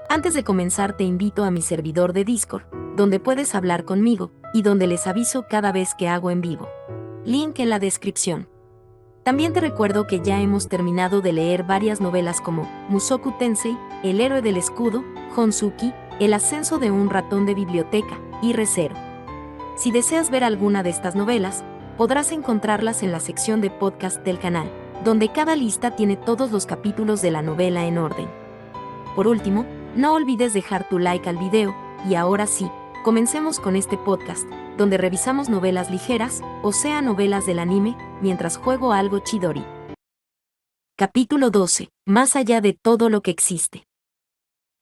Antes de comenzar te invito a mi servidor de Discord, donde puedes hablar conmigo y donde les aviso cada vez que hago en vivo. Link en la descripción. También te recuerdo que ya hemos terminado de leer varias novelas como Mushoku Tensei, El héroe del escudo, Honsuki, El ascenso de un ratón de biblioteca y Re:Zero. Si deseas ver alguna de estas novelas, podrás encontrarlas en la sección de podcast del canal, donde cada lista tiene todos los capítulos de la novela en orden. Por último, no olvides dejar tu like al video, y ahora sí, comencemos con este podcast, donde revisamos novelas ligeras, o sea novelas del anime, mientras juego algo Chidori. Capítulo 12. Más allá de todo lo que existe.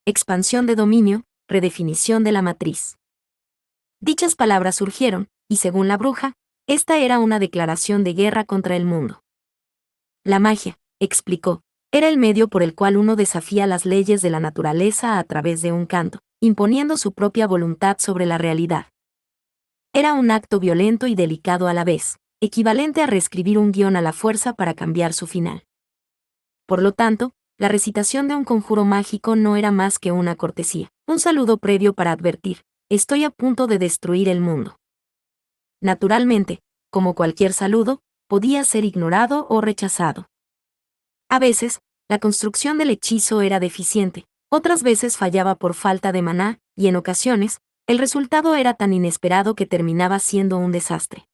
Expansión de dominio, redefinición de la matriz. Dichas palabras surgieron, y según la bruja, esta era una declaración de guerra contra el mundo. La magia, explicó, era el medio por el cual uno desafía las leyes de la naturaleza a través de un canto, imponiendo su propia voluntad sobre la realidad. Era un acto violento y delicado a la vez, equivalente a reescribir un guión a la fuerza para cambiar su final. Por lo tanto, la recitación de un conjuro mágico no era más que una cortesía, un saludo previo para advertir, estoy a punto de destruir el mundo. Naturalmente, como cualquier saludo, podía ser ignorado o rechazado. A veces, la construcción del hechizo era deficiente, otras veces fallaba por falta de maná, y en ocasiones, el resultado era tan inesperado que terminaba siendo un desastre.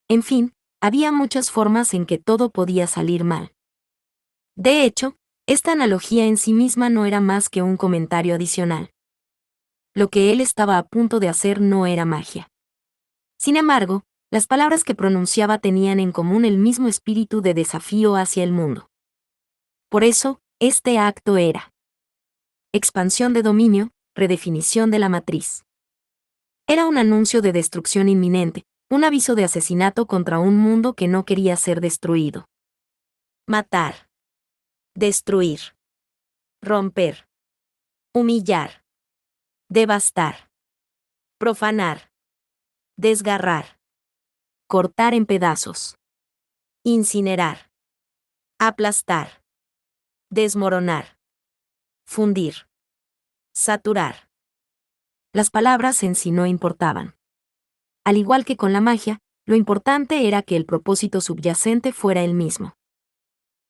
En fin, había muchas formas en que todo podía salir mal. De hecho, esta analogía en sí misma no era más que un comentario adicional. Lo que él estaba a punto de hacer no era magia. Sin embargo, las palabras que pronunciaba tenían en común el mismo espíritu de desafío hacia el mundo. Por eso, este acto era expansión de dominio, redefinición de la matriz. Era un anuncio de destrucción inminente, un aviso de asesinato contra un mundo que no quería ser destruido. Matar. Destruir. Romper. Humillar. Devastar. Profanar. Desgarrar. Cortar en pedazos. Incinerar. Aplastar. Desmoronar. Fundir. Saturar. Las palabras en sí no importaban. Al igual que con la magia, lo importante era que el propósito subyacente fuera el mismo.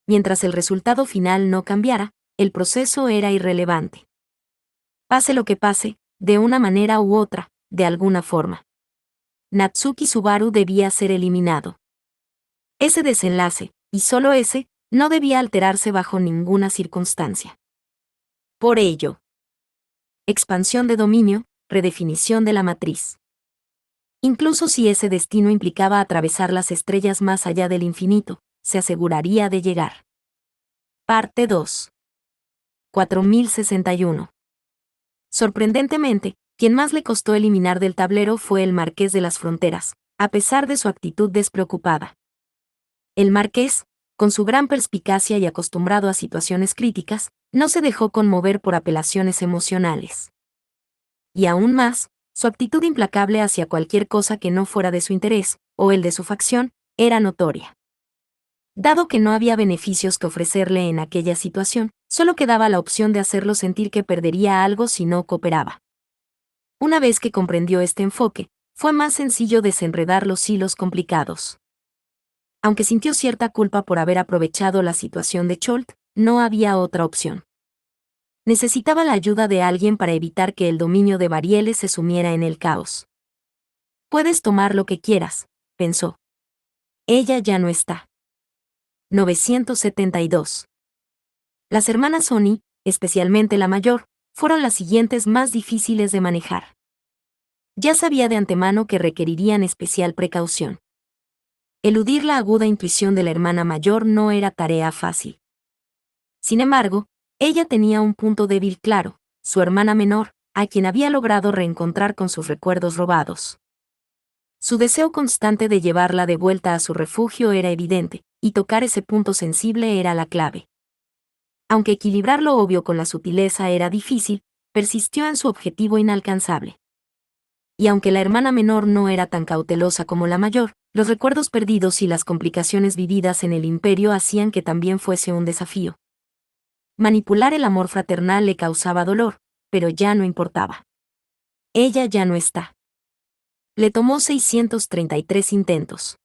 Mientras el resultado final no cambiara, el proceso era irrelevante. Pase lo que pase, de una manera u otra, de alguna forma, Natsuki Subaru debía ser eliminado. Ese desenlace, y solo ese, no debía alterarse bajo ninguna circunstancia. Por ello, expansión de dominio, redefinición de la matriz. Incluso si ese destino implicaba atravesar las estrellas más allá del infinito, se aseguraría de llegar. Parte 2. 4061. Sorprendentemente, quien más le costó eliminar del tablero fue el Marqués de las Fronteras, a pesar de su actitud despreocupada. El Marqués, con su gran perspicacia y acostumbrado a situaciones críticas, no se dejó conmover por apelaciones emocionales. Y aún más, su actitud implacable hacia cualquier cosa que no fuera de su interés, o el de su facción, era notoria. Dado que no había beneficios que ofrecerle en aquella situación, solo quedaba la opción de hacerlo sentir que perdería algo si no cooperaba. Una vez que comprendió este enfoque, fue más sencillo desenredar los hilos complicados. Aunque sintió cierta culpa por haber aprovechado la situación de Cholt, no había otra opción. Necesitaba la ayuda de alguien para evitar que el dominio de Varielle se sumiera en el caos. Puedes tomar lo que quieras, pensó. Ella ya no está. 972. Las hermanas Oni, especialmente la mayor, fueron las siguientes más difíciles de manejar. Ya sabía de antemano que requerirían especial precaución. Eludir la aguda intuición de la hermana mayor no era tarea fácil. Sin embargo, ella tenía un punto débil claro, su hermana menor, a quien había logrado reencontrar con sus recuerdos robados. Su deseo constante de llevarla de vuelta a su refugio era evidente, y tocar ese punto sensible era la clave. Aunque equilibrar lo obvio con la sutileza era difícil, persistió en su objetivo inalcanzable. Y aunque la hermana menor no era tan cautelosa como la mayor, los recuerdos perdidos y las complicaciones vividas en el imperio hacían que también fuese un desafío. Manipular el amor fraternal le causaba dolor, pero ya no importaba. Ella ya no está. Le tomó 633 intentos.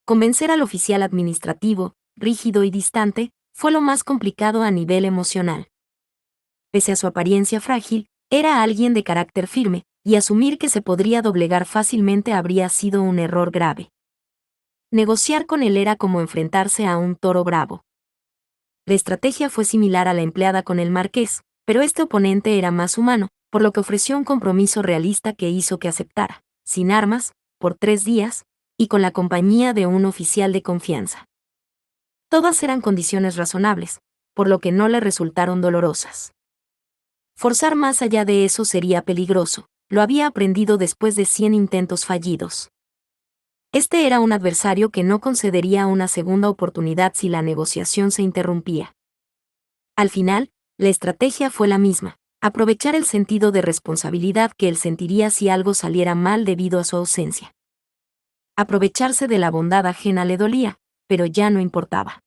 Convencer al oficial administrativo, rígido y distante, fue lo más complicado a nivel emocional. Pese a su apariencia frágil, era alguien de carácter firme, y asumir que se podría doblegar fácilmente habría sido un error grave. Negociar con él era como enfrentarse a un toro bravo. La estrategia fue similar a la empleada con el marqués, pero este oponente era más humano, por lo que ofreció un compromiso realista que hizo que aceptara, sin armas, por 3 días, y con la compañía de un oficial de confianza. Todas eran condiciones razonables, por lo que no le resultaron dolorosas. Forzar más allá de eso sería peligroso, lo había aprendido después de 100 intentos fallidos. Este era un adversario que no concedería una segunda oportunidad si la negociación se interrumpía. Al final, la estrategia fue la misma, aprovechar el sentido de responsabilidad que él sentiría si algo saliera mal debido a su ausencia. Aprovecharse de la bondad ajena le dolía, pero ya no importaba.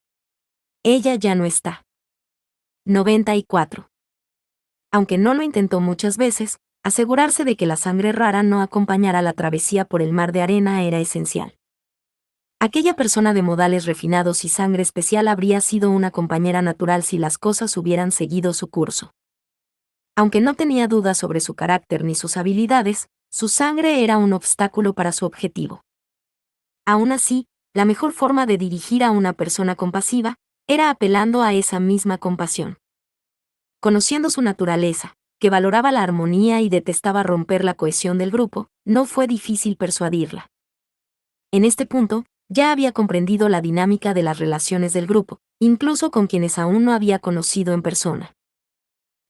Ella ya no está. 94. Aunque no lo intentó muchas veces, asegurarse de que la sangre rara no acompañara la travesía por el mar de arena era esencial. Aquella persona de modales refinados y sangre especial habría sido una compañera natural si las cosas hubieran seguido su curso. Aunque no tenía dudas sobre su carácter ni sus habilidades, su sangre era un obstáculo para su objetivo. Aún así, la mejor forma de dirigir a una persona compasiva era apelando a esa misma compasión. Conociendo su naturaleza, que valoraba la armonía y detestaba romper la cohesión del grupo, no fue difícil persuadirla. En este punto, ya había comprendido la dinámica de las relaciones del grupo, incluso con quienes aún no había conocido en persona.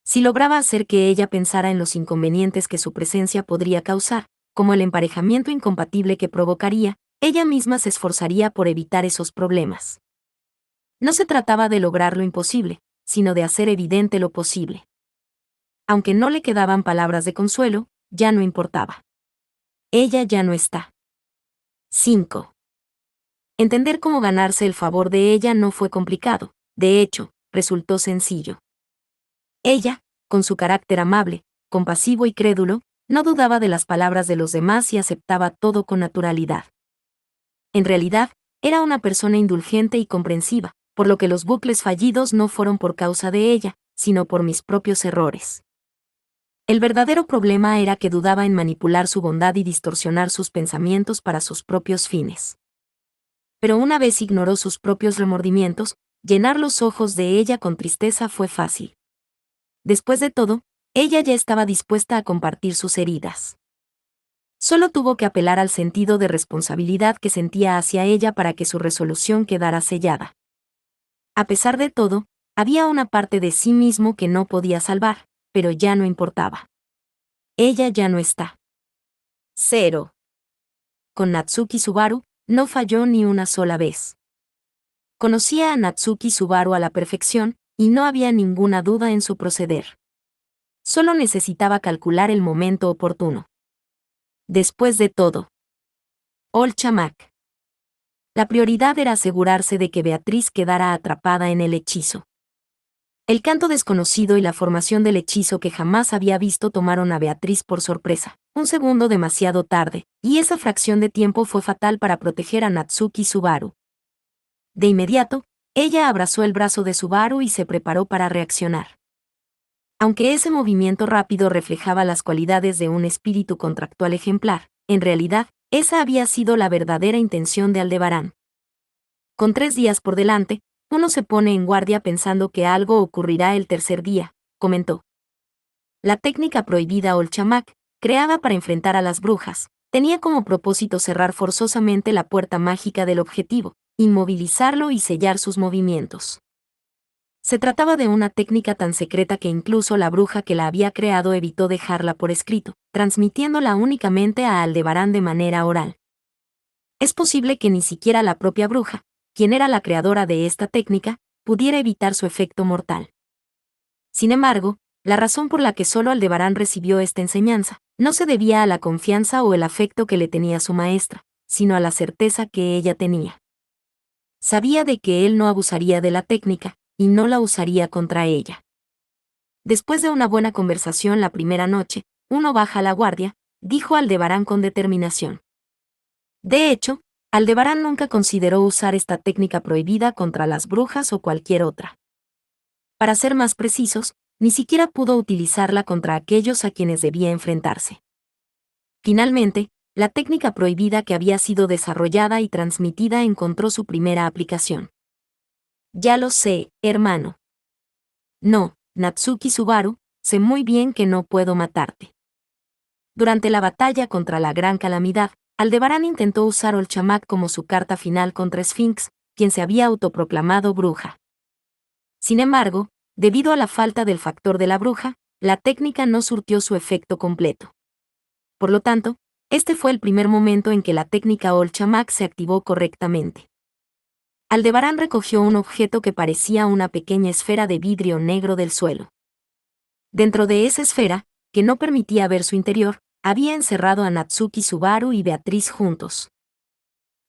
Si lograba hacer que ella pensara en los inconvenientes que su presencia podría causar, como el emparejamiento incompatible que provocaría, ella misma se esforzaría por evitar esos problemas. No se trataba de lograr lo imposible, sino de hacer evidente lo posible. Aunque no le quedaban palabras de consuelo, ya no importaba. Ella ya no está. 5. Entender cómo ganarse el favor de ella no fue complicado, de hecho, resultó sencillo. Ella, con su carácter amable, compasivo y crédulo, no dudaba de las palabras de los demás y aceptaba todo con naturalidad. En realidad, era una persona indulgente y comprensiva, por lo que los bucles fallidos no fueron por causa de ella, sino por mis propios errores. El verdadero problema era que dudaba en manipular su bondad y distorsionar sus pensamientos para sus propios fines. Pero una vez ignoró sus propios remordimientos, llenar los ojos de ella con tristeza fue fácil. Después de todo, ella ya estaba dispuesta a compartir sus heridas. Solo tuvo que apelar al sentido de responsabilidad que sentía hacia ella para que su resolución quedara sellada. A pesar de todo, había una parte de sí mismo que no podía salvar, pero ya no importaba. Ella ya no está. 0. Con Natsuki Subaru, no falló ni una sola vez. Conocía a Natsuki Subaru a la perfección, y no había ninguna duda en su proceder. Solo necesitaba calcular el momento oportuno. Después de todo, Olcha-Mac. La prioridad era asegurarse de que Beatriz quedara atrapada en el hechizo. El canto desconocido y la formación del hechizo que jamás había visto tomaron a Beatriz por sorpresa, un segundo demasiado tarde, y esa fracción de tiempo fue fatal para proteger a Natsuki Subaru. De inmediato, ella abrazó el brazo de Subaru y se preparó para reaccionar. Aunque ese movimiento rápido reflejaba las cualidades de un espíritu contractual ejemplar, en realidad, esa había sido la verdadera intención de Aldebarán. Con 3 días por delante, uno se pone en guardia pensando que algo ocurrirá el tercer día, comentó. La técnica prohibida Olcha-Mac, creada para enfrentar a las brujas, tenía como propósito cerrar forzosamente la puerta mágica del objetivo, inmovilizarlo y sellar sus movimientos. Se trataba de una técnica tan secreta que incluso la bruja que la había creado evitó dejarla por escrito, transmitiéndola únicamente a Aldebarán de manera oral. Es posible que ni siquiera la propia bruja, quien era la creadora de esta técnica, pudiera evitar su efecto mortal. Sin embargo, la razón por la que solo Aldebarán recibió esta enseñanza, no se debía a la confianza o el afecto que le tenía su maestra, sino a la certeza que ella tenía. Sabía de que él no abusaría de la técnica, y no la usaría contra ella. Después de una buena conversación la primera noche, uno baja la guardia, dijo Aldebarán con determinación. De hecho, Aldebarán nunca consideró usar esta técnica prohibida contra las brujas o cualquier otra. Para ser más precisos, ni siquiera pudo utilizarla contra aquellos a quienes debía enfrentarse. Finalmente, la técnica prohibida que había sido desarrollada y transmitida encontró su primera aplicación. Ya lo sé, hermano. No, Natsuki Subaru, sé muy bien que no puedo matarte. Durante la batalla contra la Gran Calamidad, Aldebarán intentó usar Olchamak como su carta final contra Sphinx, quien se había autoproclamado bruja. Sin embargo, debido a la falta del factor de la bruja, la técnica no surtió su efecto completo. Por lo tanto, este fue el primer momento en que la técnica Olchamak se activó correctamente. Aldebarán recogió un objeto que parecía una pequeña esfera de vidrio negro del suelo. Dentro de esa esfera, que no permitía ver su interior, había encerrado a Natsuki Subaru y Beatriz juntos.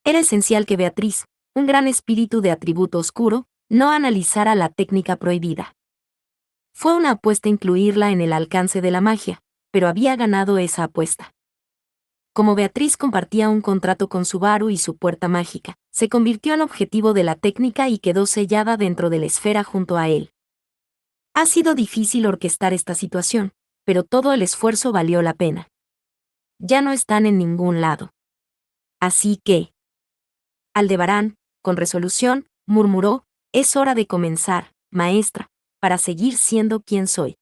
Era esencial que Beatriz, un gran espíritu de atributo oscuro, no analizara la técnica prohibida. Fue una apuesta incluirla en el alcance de la magia, pero había ganado esa apuesta. Como Beatriz compartía un contrato con Subaru y su puerta mágica, se convirtió en objetivo de la técnica y quedó sellada dentro de la esfera junto a él. Ha sido difícil orquestar esta situación, pero todo el esfuerzo valió la pena. Ya no están en ningún lado. Así que... Aldebarán, con resolución, murmuró, es hora de comenzar, maestra, para seguir siendo quien soy.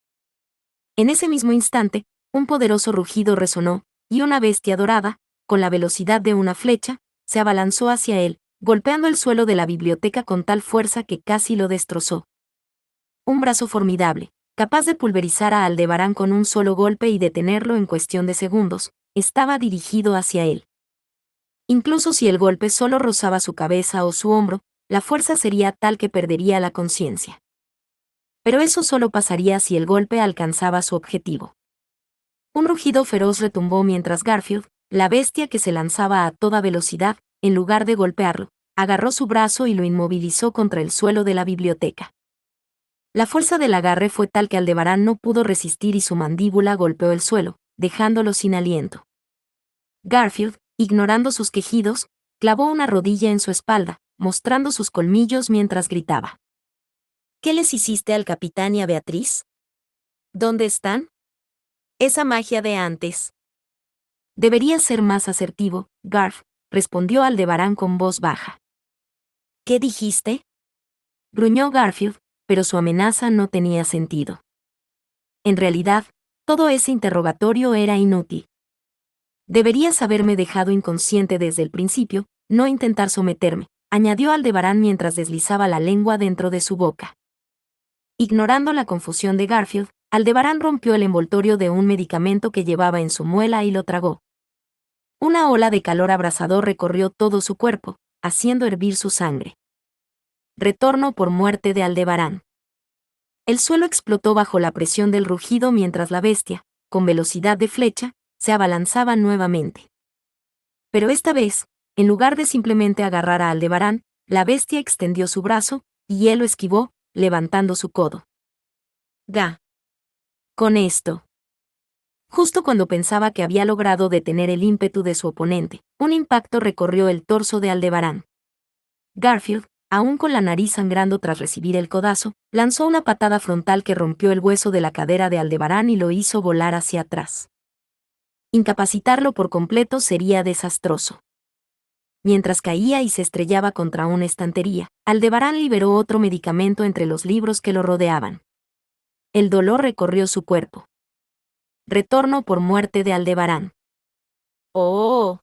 En ese mismo instante, un poderoso rugido resonó, y una bestia dorada, con la velocidad de una flecha, se abalanzó hacia él, golpeando el suelo de la biblioteca con tal fuerza que casi lo destrozó. Un brazo formidable, capaz de pulverizar a Aldebarán con un solo golpe y detenerlo en cuestión de segundos, estaba dirigido hacia él. Incluso si el golpe solo rozaba su cabeza o su hombro, la fuerza sería tal que perdería la conciencia. Pero eso solo pasaría si el golpe alcanzaba su objetivo. Un rugido feroz retumbó mientras Garfield, la bestia que se lanzaba a toda velocidad, en lugar de golpearlo, agarró su brazo y lo inmovilizó contra el suelo de la biblioteca. La fuerza del agarre fue tal que Aldebarán no pudo resistir y su mandíbula golpeó el suelo, dejándolo sin aliento. Garfield, ignorando sus quejidos, clavó una rodilla en su espalda, mostrando sus colmillos mientras gritaba. ¿Qué les hiciste al capitán y a Beatriz? ¿Dónde están? Esa magia de antes. Debería ser más asertivo, Garf, respondió Aldebarán con voz baja. ¿Qué dijiste? Gruñó Garfield, pero su amenaza no tenía sentido. En realidad, todo ese interrogatorio era inútil. Deberías haberme dejado inconsciente desde el principio, no intentar someterme, añadió Aldebarán mientras deslizaba la lengua dentro de su boca. Ignorando la confusión de Garfield, Aldebarán rompió el envoltorio de un medicamento que llevaba en su muela y lo tragó. Una ola de calor abrasador recorrió todo su cuerpo, haciendo hervir su sangre. Retorno por muerte de Aldebarán. El suelo explotó bajo la presión del rugido mientras la bestia, con velocidad de flecha, se abalanzaba nuevamente. Pero esta vez, en lugar de simplemente agarrar a Aldebarán, la bestia extendió su brazo, y él lo esquivó, levantando su codo. ¡Ga! Con esto. Justo cuando pensaba que había logrado detener el ímpetu de su oponente, un impacto recorrió el torso de Aldebarán. Garfield, aún con la nariz sangrando tras recibir el codazo, lanzó una patada frontal que rompió el hueso de la cadera de Aldebarán y lo hizo volar hacia atrás. Incapacitarlo por completo sería desastroso. Mientras caía y se estrellaba contra una estantería, Aldebarán liberó otro medicamento entre los libros que lo rodeaban. El dolor recorrió su cuerpo. Retorno por muerte de Aldebarán. ¡Oh!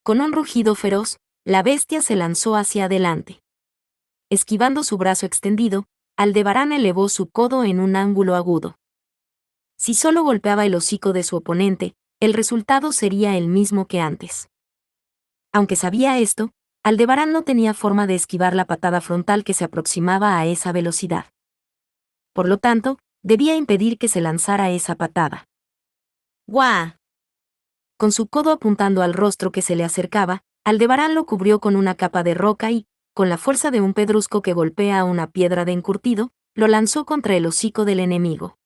Con un rugido feroz, la bestia se lanzó hacia adelante. Esquivando su brazo extendido, Aldebarán elevó su codo en un ángulo agudo. Si solo golpeaba el hocico de su oponente, el resultado sería el mismo que antes. Aunque sabía esto, Aldebarán no tenía forma de esquivar la patada frontal que se aproximaba a esa velocidad. Por lo tanto, debía impedir que se lanzara esa patada. ¡Guau! Con su codo apuntando al rostro que se le acercaba, Aldebarán lo cubrió con una capa de roca y, con la fuerza de un pedrusco que golpea a una piedra de encurtido, lo lanzó contra el hocico del enemigo.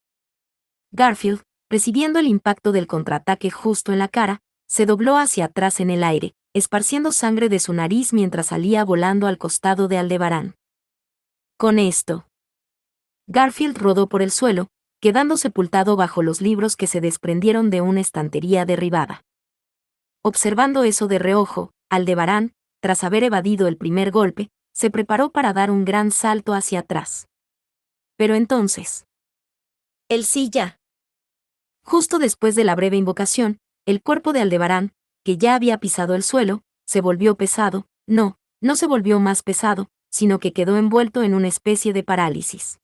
Garfield, recibiendo el impacto del contraataque justo en la cara, se dobló hacia atrás en el aire, esparciendo sangre de su nariz mientras salía volando al costado de Aldebarán. Con esto, Garfield rodó por el suelo, quedando sepultado bajo los libros que se desprendieron de una estantería derribada. Observando eso de reojo, Aldebarán, tras haber evadido el primer golpe, se preparó para dar un gran salto hacia atrás. Pero entonces, el sí ya. Justo después de la breve invocación, el cuerpo de Aldebarán, que ya había pisado el suelo, se volvió pesado. No se volvió más pesado, sino que quedó envuelto en una especie de parálisis.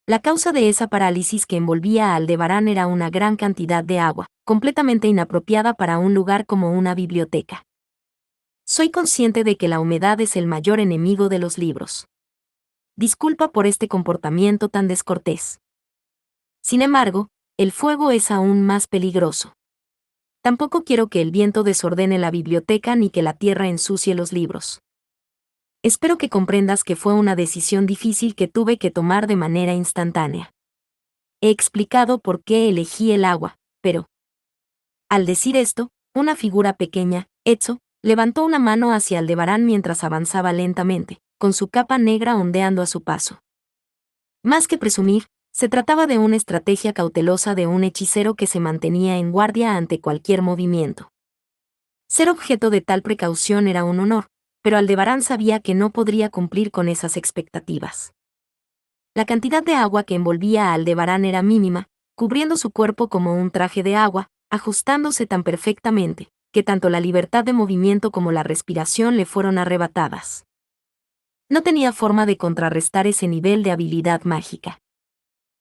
La causa de esa parálisis que envolvía a Aldebarán era una gran cantidad de agua, completamente inapropiada para un lugar como una biblioteca. Soy consciente de que la humedad es el mayor enemigo de los libros. Disculpa por este comportamiento tan descortés. Sin embargo, el fuego es aún más peligroso. Tampoco quiero que el viento desordene la biblioteca ni que la tierra ensucie los libros. Espero que comprendas que fue una decisión difícil que tuve que tomar de manera instantánea. He explicado por qué elegí el agua, pero... Al decir esto, una figura pequeña, Etso, levantó una mano hacia Aldebarán mientras avanzaba lentamente, con su capa negra ondeando a su paso. Más que presumir, se trataba de una estrategia cautelosa de un hechicero que se mantenía en guardia ante cualquier movimiento. Ser objeto de tal precaución era un honor, pero Aldebarán sabía que no podría cumplir con esas expectativas. La cantidad de agua que envolvía a Aldebarán era mínima, cubriendo su cuerpo como un traje de agua, ajustándose tan perfectamente, que tanto la libertad de movimiento como la respiración le fueron arrebatadas. No tenía forma de contrarrestar ese nivel de habilidad mágica.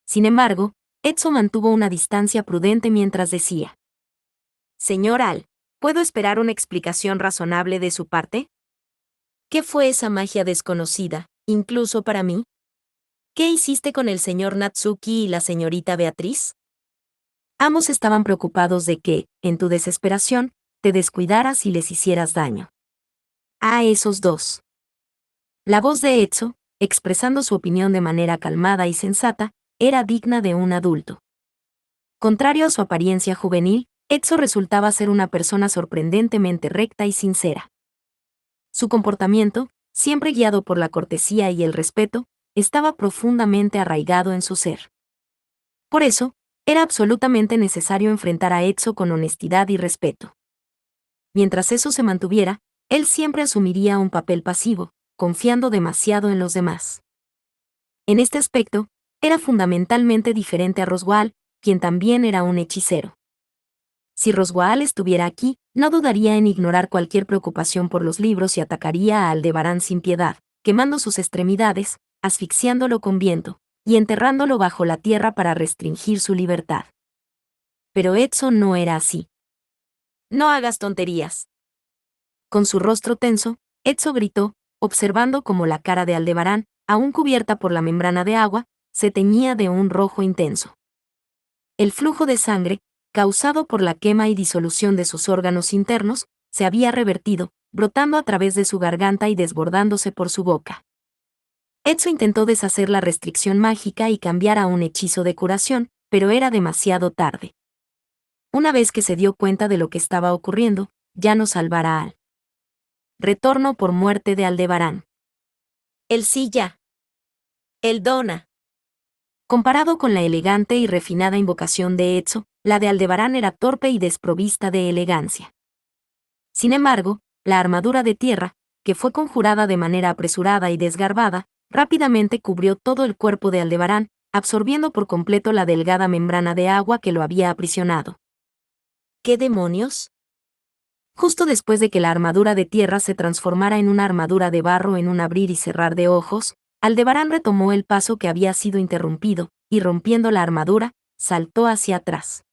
Sin embargo, Etso mantuvo una distancia prudente mientras decía: «Señor Al, ¿puedo esperar una explicación razonable de su parte? ¿Qué fue esa magia desconocida, incluso para mí? ¿Qué hiciste con el señor Natsuki y la señorita Beatriz?» Ambos estaban preocupados de que, en tu desesperación, te descuidaras y les hicieras daño. A esos dos. La voz de Etso, expresando su opinión de manera calmada y sensata, era digna de un adulto. Contrario a su apariencia juvenil, Etso resultaba ser una persona sorprendentemente recta y sincera. Su comportamiento, siempre guiado por la cortesía y el respeto, estaba profundamente arraigado en su ser. Por eso, era absolutamente necesario enfrentar a Etso con honestidad y respeto. Mientras eso se mantuviera, él siempre asumiría un papel pasivo, confiando demasiado en los demás. En este aspecto, era fundamentalmente diferente a Roswaal, quien también era un hechicero. Si Roswaal estuviera aquí, no dudaría en ignorar cualquier preocupación por los libros y atacaría a Aldebarán sin piedad, quemando sus extremidades, asfixiándolo con viento, y enterrándolo bajo la tierra para restringir su libertad. Pero Etso no era así. «No hagas tonterías». Con su rostro tenso, Etso gritó, observando cómo la cara de Aldebarán, aún cubierta por la membrana de agua, se teñía de un rojo intenso. El flujo de sangre, causado por la quema y disolución de sus órganos internos, se había revertido, brotando a través de su garganta y desbordándose por su boca. Etso intentó deshacer la restricción mágica y cambiar a un hechizo de curación, pero era demasiado tarde. Una vez que se dio cuenta de lo que estaba ocurriendo, ya no salvará al retorno por muerte de Aldebarán. El sí ya. El dona. Comparado con la elegante y refinada invocación de Etso, la de Aldebarán era torpe y desprovista de elegancia. Sin embargo, la armadura de tierra, que fue conjurada de manera apresurada y desgarbada, rápidamente cubrió todo el cuerpo de Aldebarán, absorbiendo por completo la delgada membrana de agua que lo había aprisionado. ¿Qué demonios? Justo después de que la armadura de tierra se transformara en una armadura de barro en un abrir y cerrar de ojos, Aldebarán retomó el paso que había sido interrumpido, y rompiendo la armadura, saltó hacia atrás.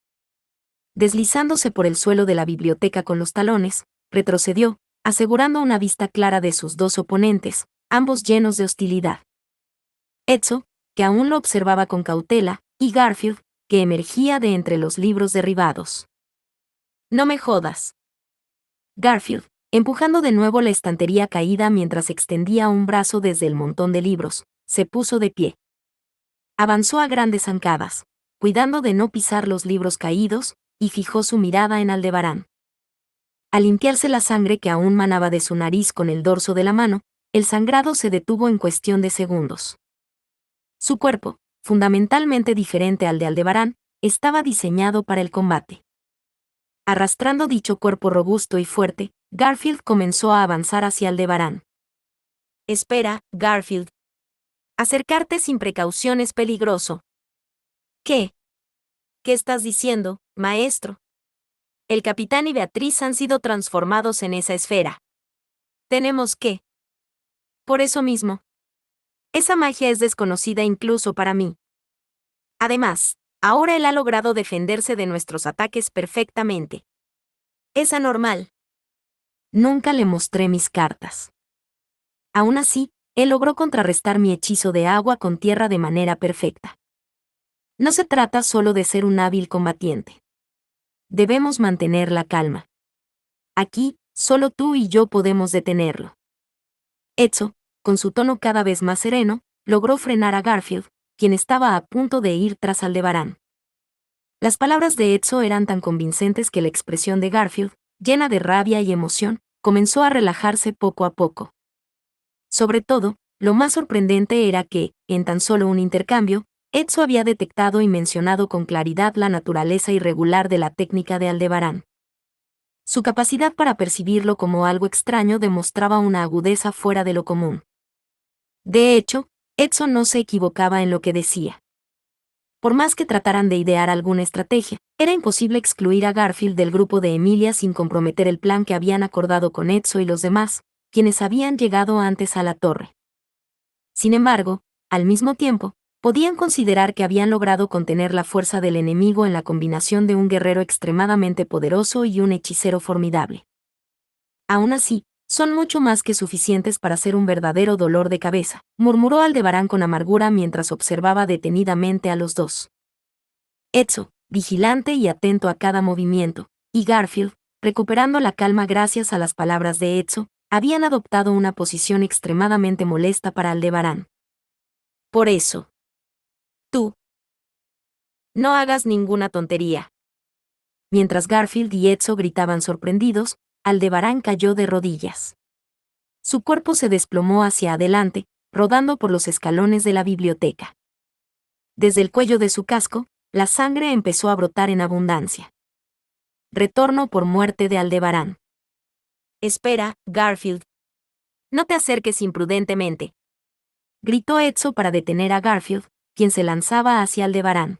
Deslizándose por el suelo de la biblioteca con los talones, retrocedió, asegurando una vista clara de sus dos oponentes, ambos llenos de hostilidad. Etso, que aún lo observaba con cautela, y Garfield, que emergía de entre los libros derribados. «No me jodas». Garfield, empujando de nuevo la estantería caída mientras extendía un brazo desde el montón de libros, se puso de pie. Avanzó a grandes zancadas, cuidando de no pisar los libros caídos, y fijó su mirada en Aldebarán. Al limpiarse la sangre que aún manaba de su nariz con el dorso de la mano, el sangrado se detuvo en cuestión de segundos. Su cuerpo, fundamentalmente diferente al de Aldebarán, estaba diseñado para el combate. Arrastrando dicho cuerpo robusto y fuerte, Garfield comenzó a avanzar hacia Aldebarán. Espera, Garfield. Acercarte sin precaución es peligroso. ¿Qué? ¿Qué estás diciendo, maestro? El capitán y Beatriz han sido transformados en esa esfera. Tenemos que. Por eso mismo. Esa magia es desconocida incluso para mí. Además, ahora él ha logrado defenderse de nuestros ataques perfectamente. Es anormal. Nunca le mostré mis cartas. Aún así, él logró contrarrestar mi hechizo de agua con tierra de manera perfecta. No se trata solo de ser un hábil combatiente. Debemos mantener la calma. Aquí, solo tú y yo podemos detenerlo. Ezzo, con su tono cada vez más sereno, logró frenar a Garfield, quien estaba a punto de ir tras Aldebarán. Las palabras de Ezzo eran tan convincentes que la expresión de Garfield, llena de rabia y emoción, comenzó a relajarse poco a poco. Sobre todo, lo más sorprendente era que, en tan solo un intercambio, Ezzo había detectado y mencionado con claridad la naturaleza irregular de la técnica de Aldebarán. Su capacidad para percibirlo como algo extraño demostraba una agudeza fuera de lo común. De hecho, Ezzo no se equivocaba en lo que decía. Por más que trataran de idear alguna estrategia, era imposible excluir a Garfield del grupo de Emilia sin comprometer el plan que habían acordado con Ezzo y los demás, quienes habían llegado antes a la torre. Sin embargo, al mismo tiempo, podían considerar que habían logrado contener la fuerza del enemigo en la combinación de un guerrero extremadamente poderoso y un hechicero formidable. Aún así, son mucho más que suficientes para ser un verdadero dolor de cabeza, murmuró Aldebarán con amargura mientras observaba detenidamente a los dos. Ezzo, vigilante y atento a cada movimiento, y Garfield, recuperando la calma gracias a las palabras de Ezzo, habían adoptado una posición extremadamente molesta para Aldebarán. Por eso. Tú. No hagas ninguna tontería. Mientras Garfield y Ezzo gritaban sorprendidos, Aldebarán cayó de rodillas. Su cuerpo se desplomó hacia adelante, rodando por los escalones de la biblioteca. Desde el cuello de su casco, la sangre empezó a brotar en abundancia. Retorno por muerte de Aldebarán. Espera, Garfield. No te acerques imprudentemente. Gritó Ezzo para detener a Garfield, quien se lanzaba hacia Aldebarán.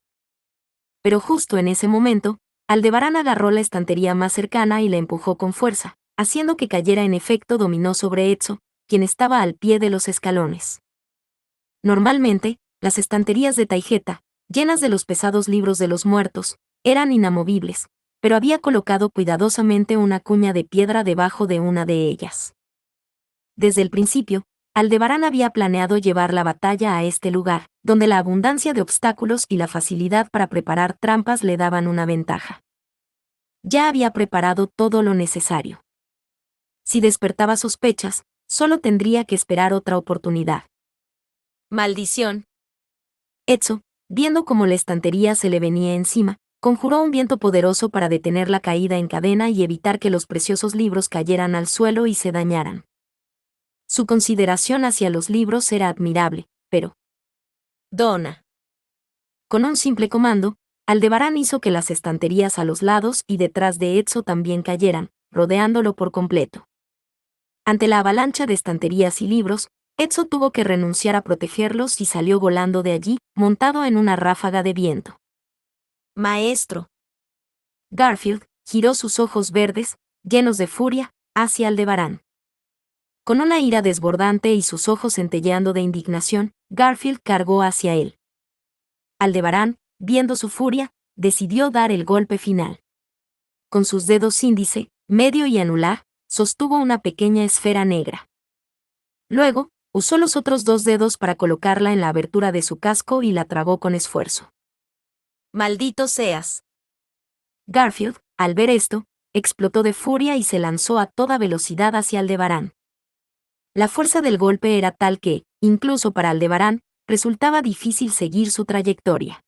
Pero justo en ese momento, Aldebarán agarró la estantería más cercana y la empujó con fuerza, haciendo que cayera. En efecto dominó sobre Ezzo, quien estaba al pie de los escalones. Normalmente, las estanterías de Taijeta, llenas de los pesados libros de los muertos, eran inamovibles, pero había colocado cuidadosamente una cuña de piedra debajo de una de ellas. Desde el principio, Aldebarán había planeado llevar la batalla a este lugar, donde la abundancia de obstáculos y la facilidad para preparar trampas le daban una ventaja. Ya había preparado todo lo necesario. Si despertaba sospechas, solo tendría que esperar otra oportunidad. ¡Maldición! Ezzo, viendo cómo la estantería se le venía encima, conjuró un viento poderoso para detener la caída en cadena y evitar que los preciosos libros cayeran al suelo y se dañaran. Su consideración hacia los libros era admirable, pero... Donna. Con un simple comando, Aldebarán hizo que las estanterías a los lados y detrás de Ezzo también cayeran, rodeándolo por completo. Ante la avalancha de estanterías y libros, Ezzo tuvo que renunciar a protegerlos y salió volando de allí, montado en una ráfaga de viento. Maestro. Garfield giró sus ojos verdes, llenos de furia, hacia Aldebarán. Con una ira desbordante y sus ojos centelleando de indignación, Garfield cargó hacia él. Aldebarán, viendo su furia, decidió dar el golpe final. Con sus dedos índice, medio y anular, sostuvo una pequeña esfera negra. Luego, usó los otros dos dedos para colocarla en la abertura de su casco y la tragó con esfuerzo. ¡Maldito seas! Garfield, al ver esto, explotó de furia y se lanzó a toda velocidad hacia Aldebarán. La fuerza del golpe era tal que, incluso para Aldebarán, resultaba difícil seguir su trayectoria.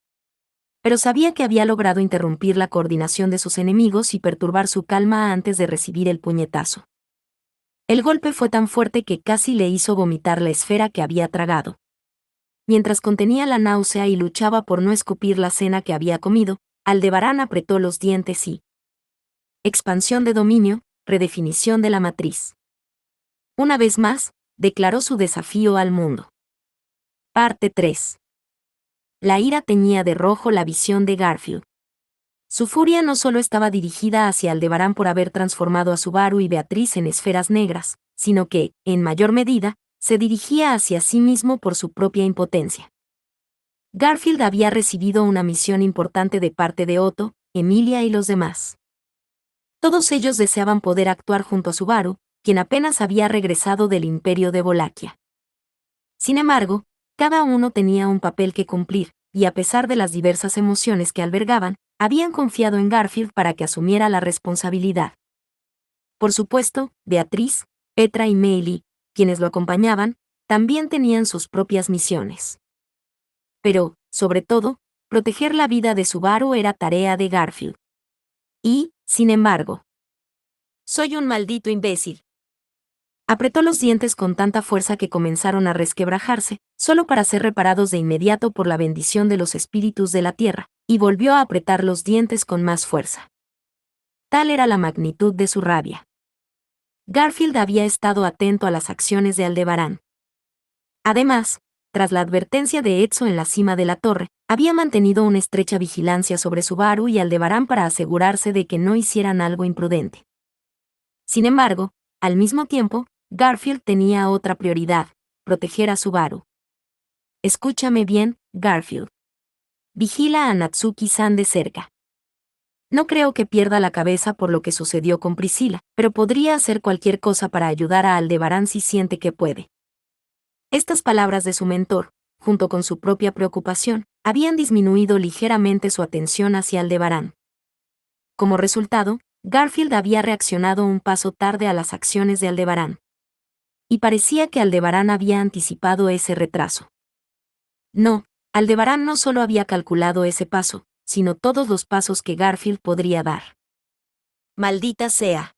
Pero sabía que había logrado interrumpir la coordinación de sus enemigos y perturbar su calma antes de recibir el puñetazo. El golpe fue tan fuerte que casi le hizo vomitar la esfera que había tragado. Mientras contenía la náusea y luchaba por no escupir la cena que había comido, Aldebarán apretó los dientes y... Expansión de dominio, redefinición de la matriz. Una vez más, declaró su desafío al mundo. Parte 3. La ira teñía de rojo la visión de Garfield. Su furia no solo estaba dirigida hacia Aldebarán por haber transformado a Subaru y Beatriz en esferas negras, sino que, en mayor medida, se dirigía hacia sí mismo por su propia impotencia. Garfield había recibido una misión importante de parte de Otto, Emilia y los demás. Todos ellos deseaban poder actuar junto a Subaru, quien apenas había regresado del Imperio de Wallachia. Sin embargo, cada uno tenía un papel que cumplir, y a pesar de las diversas emociones que albergaban, habían confiado en Garfield para que asumiera la responsabilidad. Por supuesto, Beatriz, Petra y Meili, quienes lo acompañaban, también tenían sus propias misiones. Pero, sobre todo, proteger la vida de Subaru era tarea de Garfield. Y, sin embargo, soy un maldito imbécil. Apretó los dientes con tanta fuerza que comenzaron a resquebrajarse, solo para ser reparados de inmediato por la bendición de los espíritus de la tierra, y volvió a apretar los dientes con más fuerza. Tal era la magnitud de su rabia. Garfield había estado atento a las acciones de Aldebarán. Además, tras la advertencia de Ezio en la cima de la torre, había mantenido una estrecha vigilancia sobre Subaru y Aldebarán para asegurarse de que no hicieran algo imprudente. Sin embargo, al mismo tiempo, Garfield tenía otra prioridad: proteger a Subaru. Escúchame bien, Garfield. Vigila a Natsuki-san de cerca. No creo que pierda la cabeza por lo que sucedió con Priscilla, pero podría hacer cualquier cosa para ayudar a Aldebarán si siente que puede. Estas palabras de su mentor, junto con su propia preocupación, habían disminuido ligeramente su atención hacia Aldebarán. Como resultado, Garfield había reaccionado un paso tarde a las acciones de Aldebarán. Y parecía que Aldebarán había anticipado ese retraso. No, Aldebarán no solo había calculado ese paso, sino todos los pasos que Garfield podría dar. ¡Maldita sea!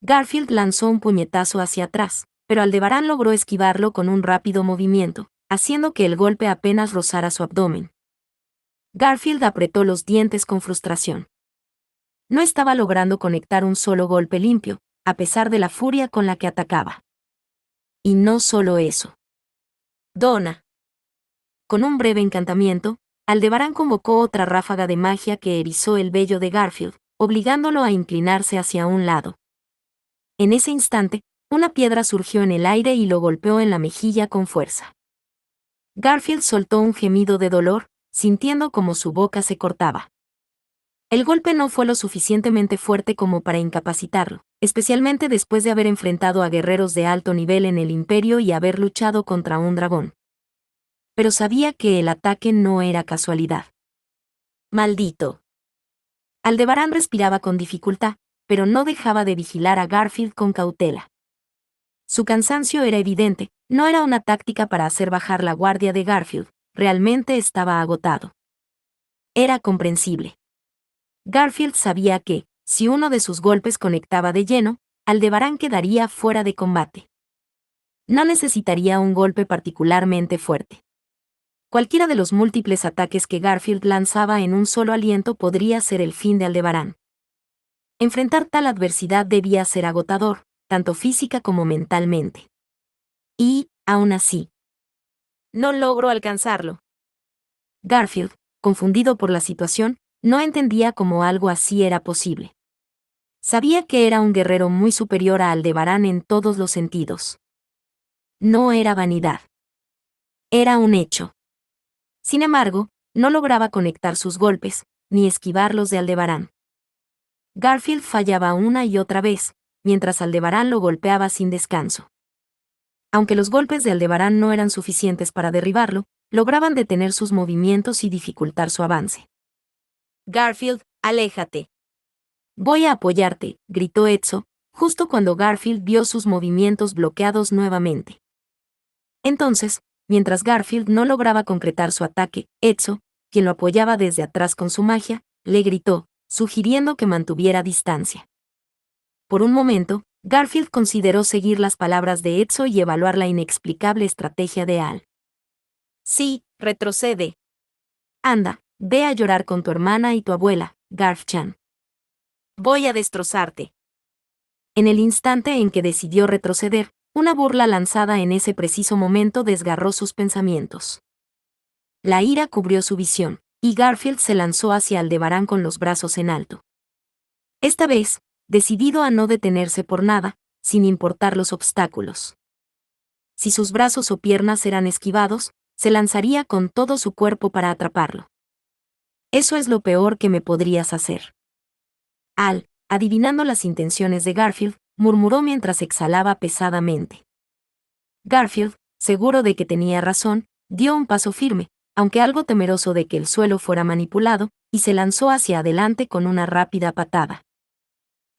Garfield lanzó un puñetazo hacia atrás, pero Aldebarán logró esquivarlo con un rápido movimiento, haciendo que el golpe apenas rozara su abdomen. Garfield apretó los dientes con frustración. No estaba logrando conectar un solo golpe limpio, a pesar de la furia con la que atacaba. Y no solo eso. Donna. Con un breve encantamiento, Aldebarán convocó otra ráfaga de magia que erizó el vello de Garfield, obligándolo a inclinarse hacia un lado. En ese instante, una piedra surgió en el aire y lo golpeó en la mejilla con fuerza. Garfield soltó un gemido de dolor, sintiendo como su boca se cortaba. El golpe no fue lo suficientemente fuerte como para incapacitarlo, especialmente después de haber enfrentado a guerreros de alto nivel en el Imperio y haber luchado contra un dragón. Pero sabía que el ataque no era casualidad. ¡Maldito! Aldebarán respiraba con dificultad, pero no dejaba de vigilar a Garfield con cautela. Su cansancio era evidente, no era una táctica para hacer bajar la guardia de Garfield, realmente estaba agotado. Era comprensible. Garfield sabía que, si uno de sus golpes conectaba de lleno, Aldebarán quedaría fuera de combate. No necesitaría un golpe particularmente fuerte. Cualquiera de los múltiples ataques que Garfield lanzaba en un solo aliento podría ser el fin de Aldebarán. Enfrentar tal adversidad debía ser agotador, tanto física como mentalmente. Y, aún así, no logró alcanzarlo. Garfield, confundido por la situación, no entendía cómo algo así era posible. Sabía que era un guerrero muy superior a Aldebarán en todos los sentidos. No era vanidad. Era un hecho. Sin embargo, no lograba conectar sus golpes, ni esquivarlos de Aldebarán. Garfield fallaba una y otra vez, mientras Aldebarán lo golpeaba sin descanso. Aunque los golpes de Aldebarán no eran suficientes para derribarlo, lograban detener sus movimientos y dificultar su avance. Garfield, aléjate. Voy a apoyarte, gritó Etso, justo cuando Garfield vio sus movimientos bloqueados nuevamente. Entonces, mientras Garfield no lograba concretar su ataque, Etso, quien lo apoyaba desde atrás con su magia, le gritó, sugiriendo que mantuviera distancia. Por un momento, Garfield consideró seguir las palabras de Etso y evaluar la inexplicable estrategia de Al. Sí, retrocede. Anda, ve a llorar con tu hermana y tu abuela, Garf-chan. Voy a destrozarte. En el instante en que decidió retroceder, una burla lanzada en ese preciso momento desgarró sus pensamientos. La ira cubrió su visión, y Garfield se lanzó hacia Aldebarán con los brazos en alto. Esta vez, decidido a no detenerse por nada, sin importar los obstáculos. Si sus brazos o piernas eran esquivados, se lanzaría con todo su cuerpo para atraparlo. Eso es lo peor que me podrías hacer. Al, adivinando las intenciones de Garfield, murmuró mientras exhalaba pesadamente. Garfield, seguro de que tenía razón, dio un paso firme, aunque algo temeroso de que el suelo fuera manipulado, y se lanzó hacia adelante con una rápida patada.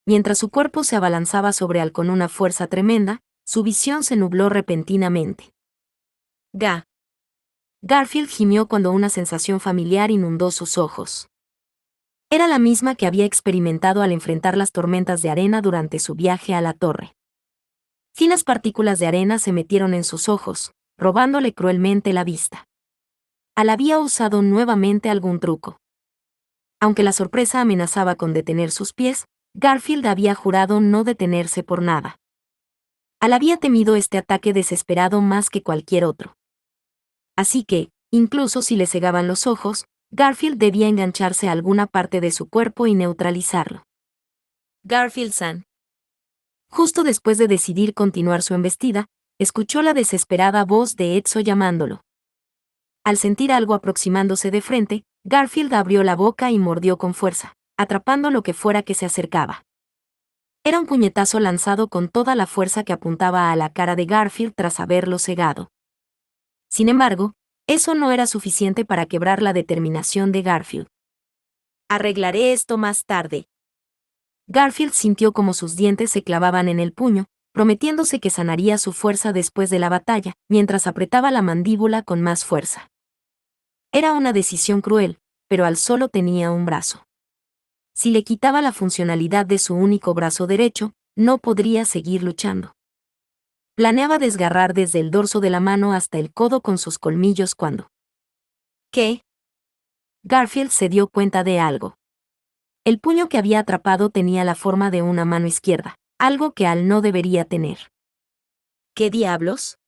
Mientras su cuerpo se abalanzaba sobre Al con una fuerza tremenda, su visión se nubló repentinamente. Garfield gimió cuando una sensación familiar inundó sus ojos. Era la misma que había experimentado al enfrentar las tormentas de arena durante su viaje a la torre. Finas partículas de arena se metieron en sus ojos, robándole cruelmente la vista. Al había usado nuevamente algún truco. Aunque la sorpresa amenazaba con detener sus pies, Garfield había jurado no detenerse por nada. Al había temido este ataque desesperado más que cualquier otro. Así que, incluso si le cegaban los ojos, Garfield debía engancharse a alguna parte de su cuerpo y neutralizarlo. Garfield-san. Justo después de decidir continuar su embestida, escuchó la desesperada voz de Etso llamándolo. Al sentir algo aproximándose de frente, Garfield abrió la boca y mordió con fuerza, atrapando lo que fuera que se acercaba. Era un puñetazo lanzado con toda la fuerza que apuntaba a la cara de Garfield tras haberlo cegado. Sin embargo, eso no era suficiente para quebrar la determinación de Garfield. Arreglaré esto más tarde. Garfield sintió como sus dientes se clavaban en el puño, prometiéndose que sanaría su fuerza después de la batalla, mientras apretaba la mandíbula con más fuerza. Era una decisión cruel, pero Al solo tenía un brazo. Si le quitaba la funcionalidad de su único brazo derecho, no podría seguir luchando. Planeaba desgarrar desde el dorso de la mano hasta el codo con sus colmillos cuando... ¿Qué? Garfield se dio cuenta de algo. El puño que había atrapado tenía la forma de una mano izquierda, algo que Al no debería tener. ¿Qué diablos?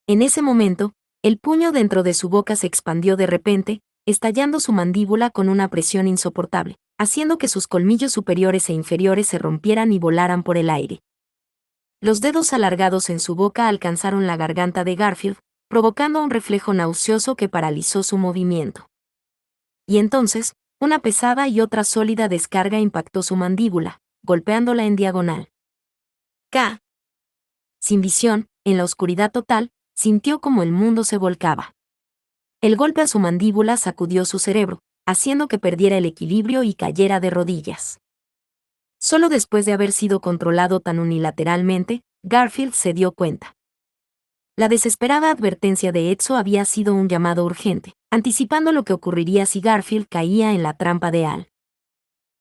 En ese momento, el puño dentro de su boca se expandió de repente, estallando su mandíbula con una presión insoportable, haciendo que sus colmillos superiores e inferiores se rompieran y volaran por el aire. Los dedos alargados en su boca alcanzaron la garganta de Garfield, provocando un reflejo nauseoso que paralizó su movimiento. Y entonces, una pesada y otra sólida descarga impactó su mandíbula, golpeándola en diagonal. Sin visión, en la oscuridad total, sintió como el mundo se volcaba. El golpe a su mandíbula sacudió su cerebro, haciendo que perdiera el equilibrio y cayera de rodillas. Solo después de haber sido controlado tan unilateralmente, Garfield se dio cuenta. La desesperada advertencia de Etso había sido un llamado urgente, anticipando lo que ocurriría si Garfield caía en la trampa de Al.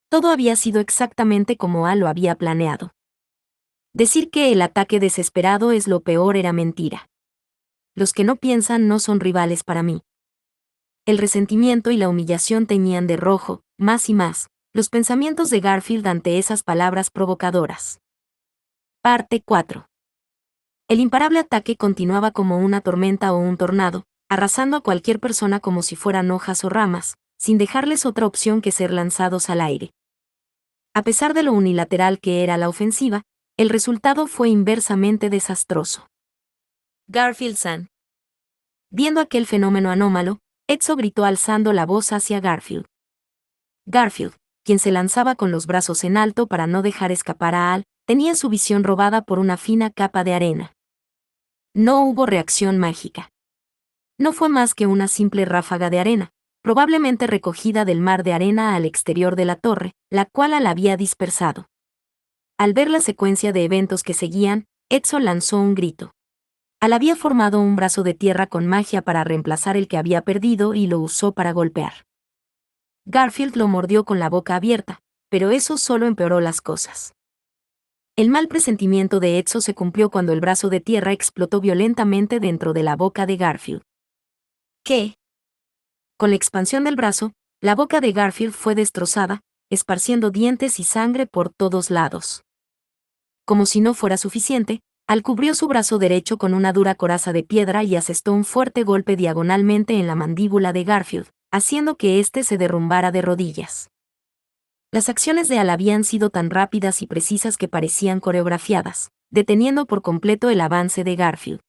Todo había sido exactamente como Al lo había planeado. Decir que el ataque desesperado es lo peor era mentira. Los que no piensan no son rivales para mí. El resentimiento y la humillación teñían de rojo, más y más, los pensamientos de Garfield ante esas palabras provocadoras. Parte 4. El imparable ataque continuaba como una tormenta o un tornado, arrasando a cualquier persona como si fueran hojas o ramas, sin dejarles otra opción que ser lanzados al aire. A pesar de lo unilateral que era la ofensiva, el resultado fue inversamente desastroso. Garfield-san. Viendo aquel fenómeno anómalo, Etso gritó alzando la voz hacia Garfield. Garfield, quien se lanzaba con los brazos en alto para no dejar escapar a Al, tenía su visión robada por una fina capa de arena. No hubo reacción mágica. No fue más que una simple ráfaga de arena, probablemente recogida del mar de arena al exterior de la torre, la cual Al había dispersado. Al ver la secuencia de eventos que seguían, Edson lanzó un grito. Al había formado un brazo de tierra con magia para reemplazar el que había perdido y lo usó para golpear. Garfield lo mordió con la boca abierta, pero eso solo empeoró las cosas. El mal presentimiento de Edson se cumplió cuando el brazo de tierra explotó violentamente dentro de la boca de Garfield. ¿Qué? Con la expansión del brazo, la boca de Garfield fue destrozada, esparciendo dientes y sangre por todos lados. Como si no fuera suficiente, Al cubrió su brazo derecho con una dura coraza de piedra y asestó un fuerte golpe diagonalmente en la mandíbula de Garfield, haciendo que éste se derrumbara de rodillas. Las acciones de Al habían sido tan rápidas y precisas que parecían coreografiadas, deteniendo por completo el avance de Garfield.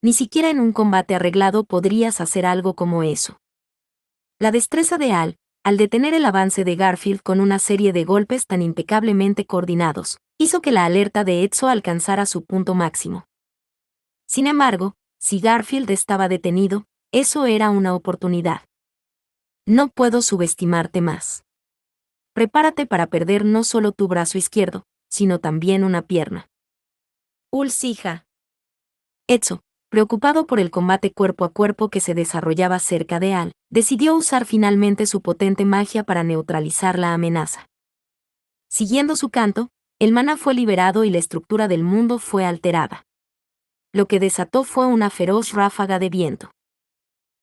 Ni siquiera en un combate arreglado podrías hacer algo como eso. La destreza de al detener el avance de Garfield con una serie de golpes tan impecablemente coordinados, hizo que la alerta de Edson alcanzara su punto máximo. Sin embargo, si Garfield estaba detenido, eso era una oportunidad. No puedo subestimarte más. Prepárate para perder no solo tu brazo izquierdo, sino también una pierna. Ulsija. Edson, preocupado por el combate cuerpo a cuerpo que se desarrollaba cerca de Al, decidió usar finalmente su potente magia para neutralizar la amenaza. Siguiendo su canto, el maná fue liberado y la estructura del mundo fue alterada. Lo que desató fue una feroz ráfaga de viento.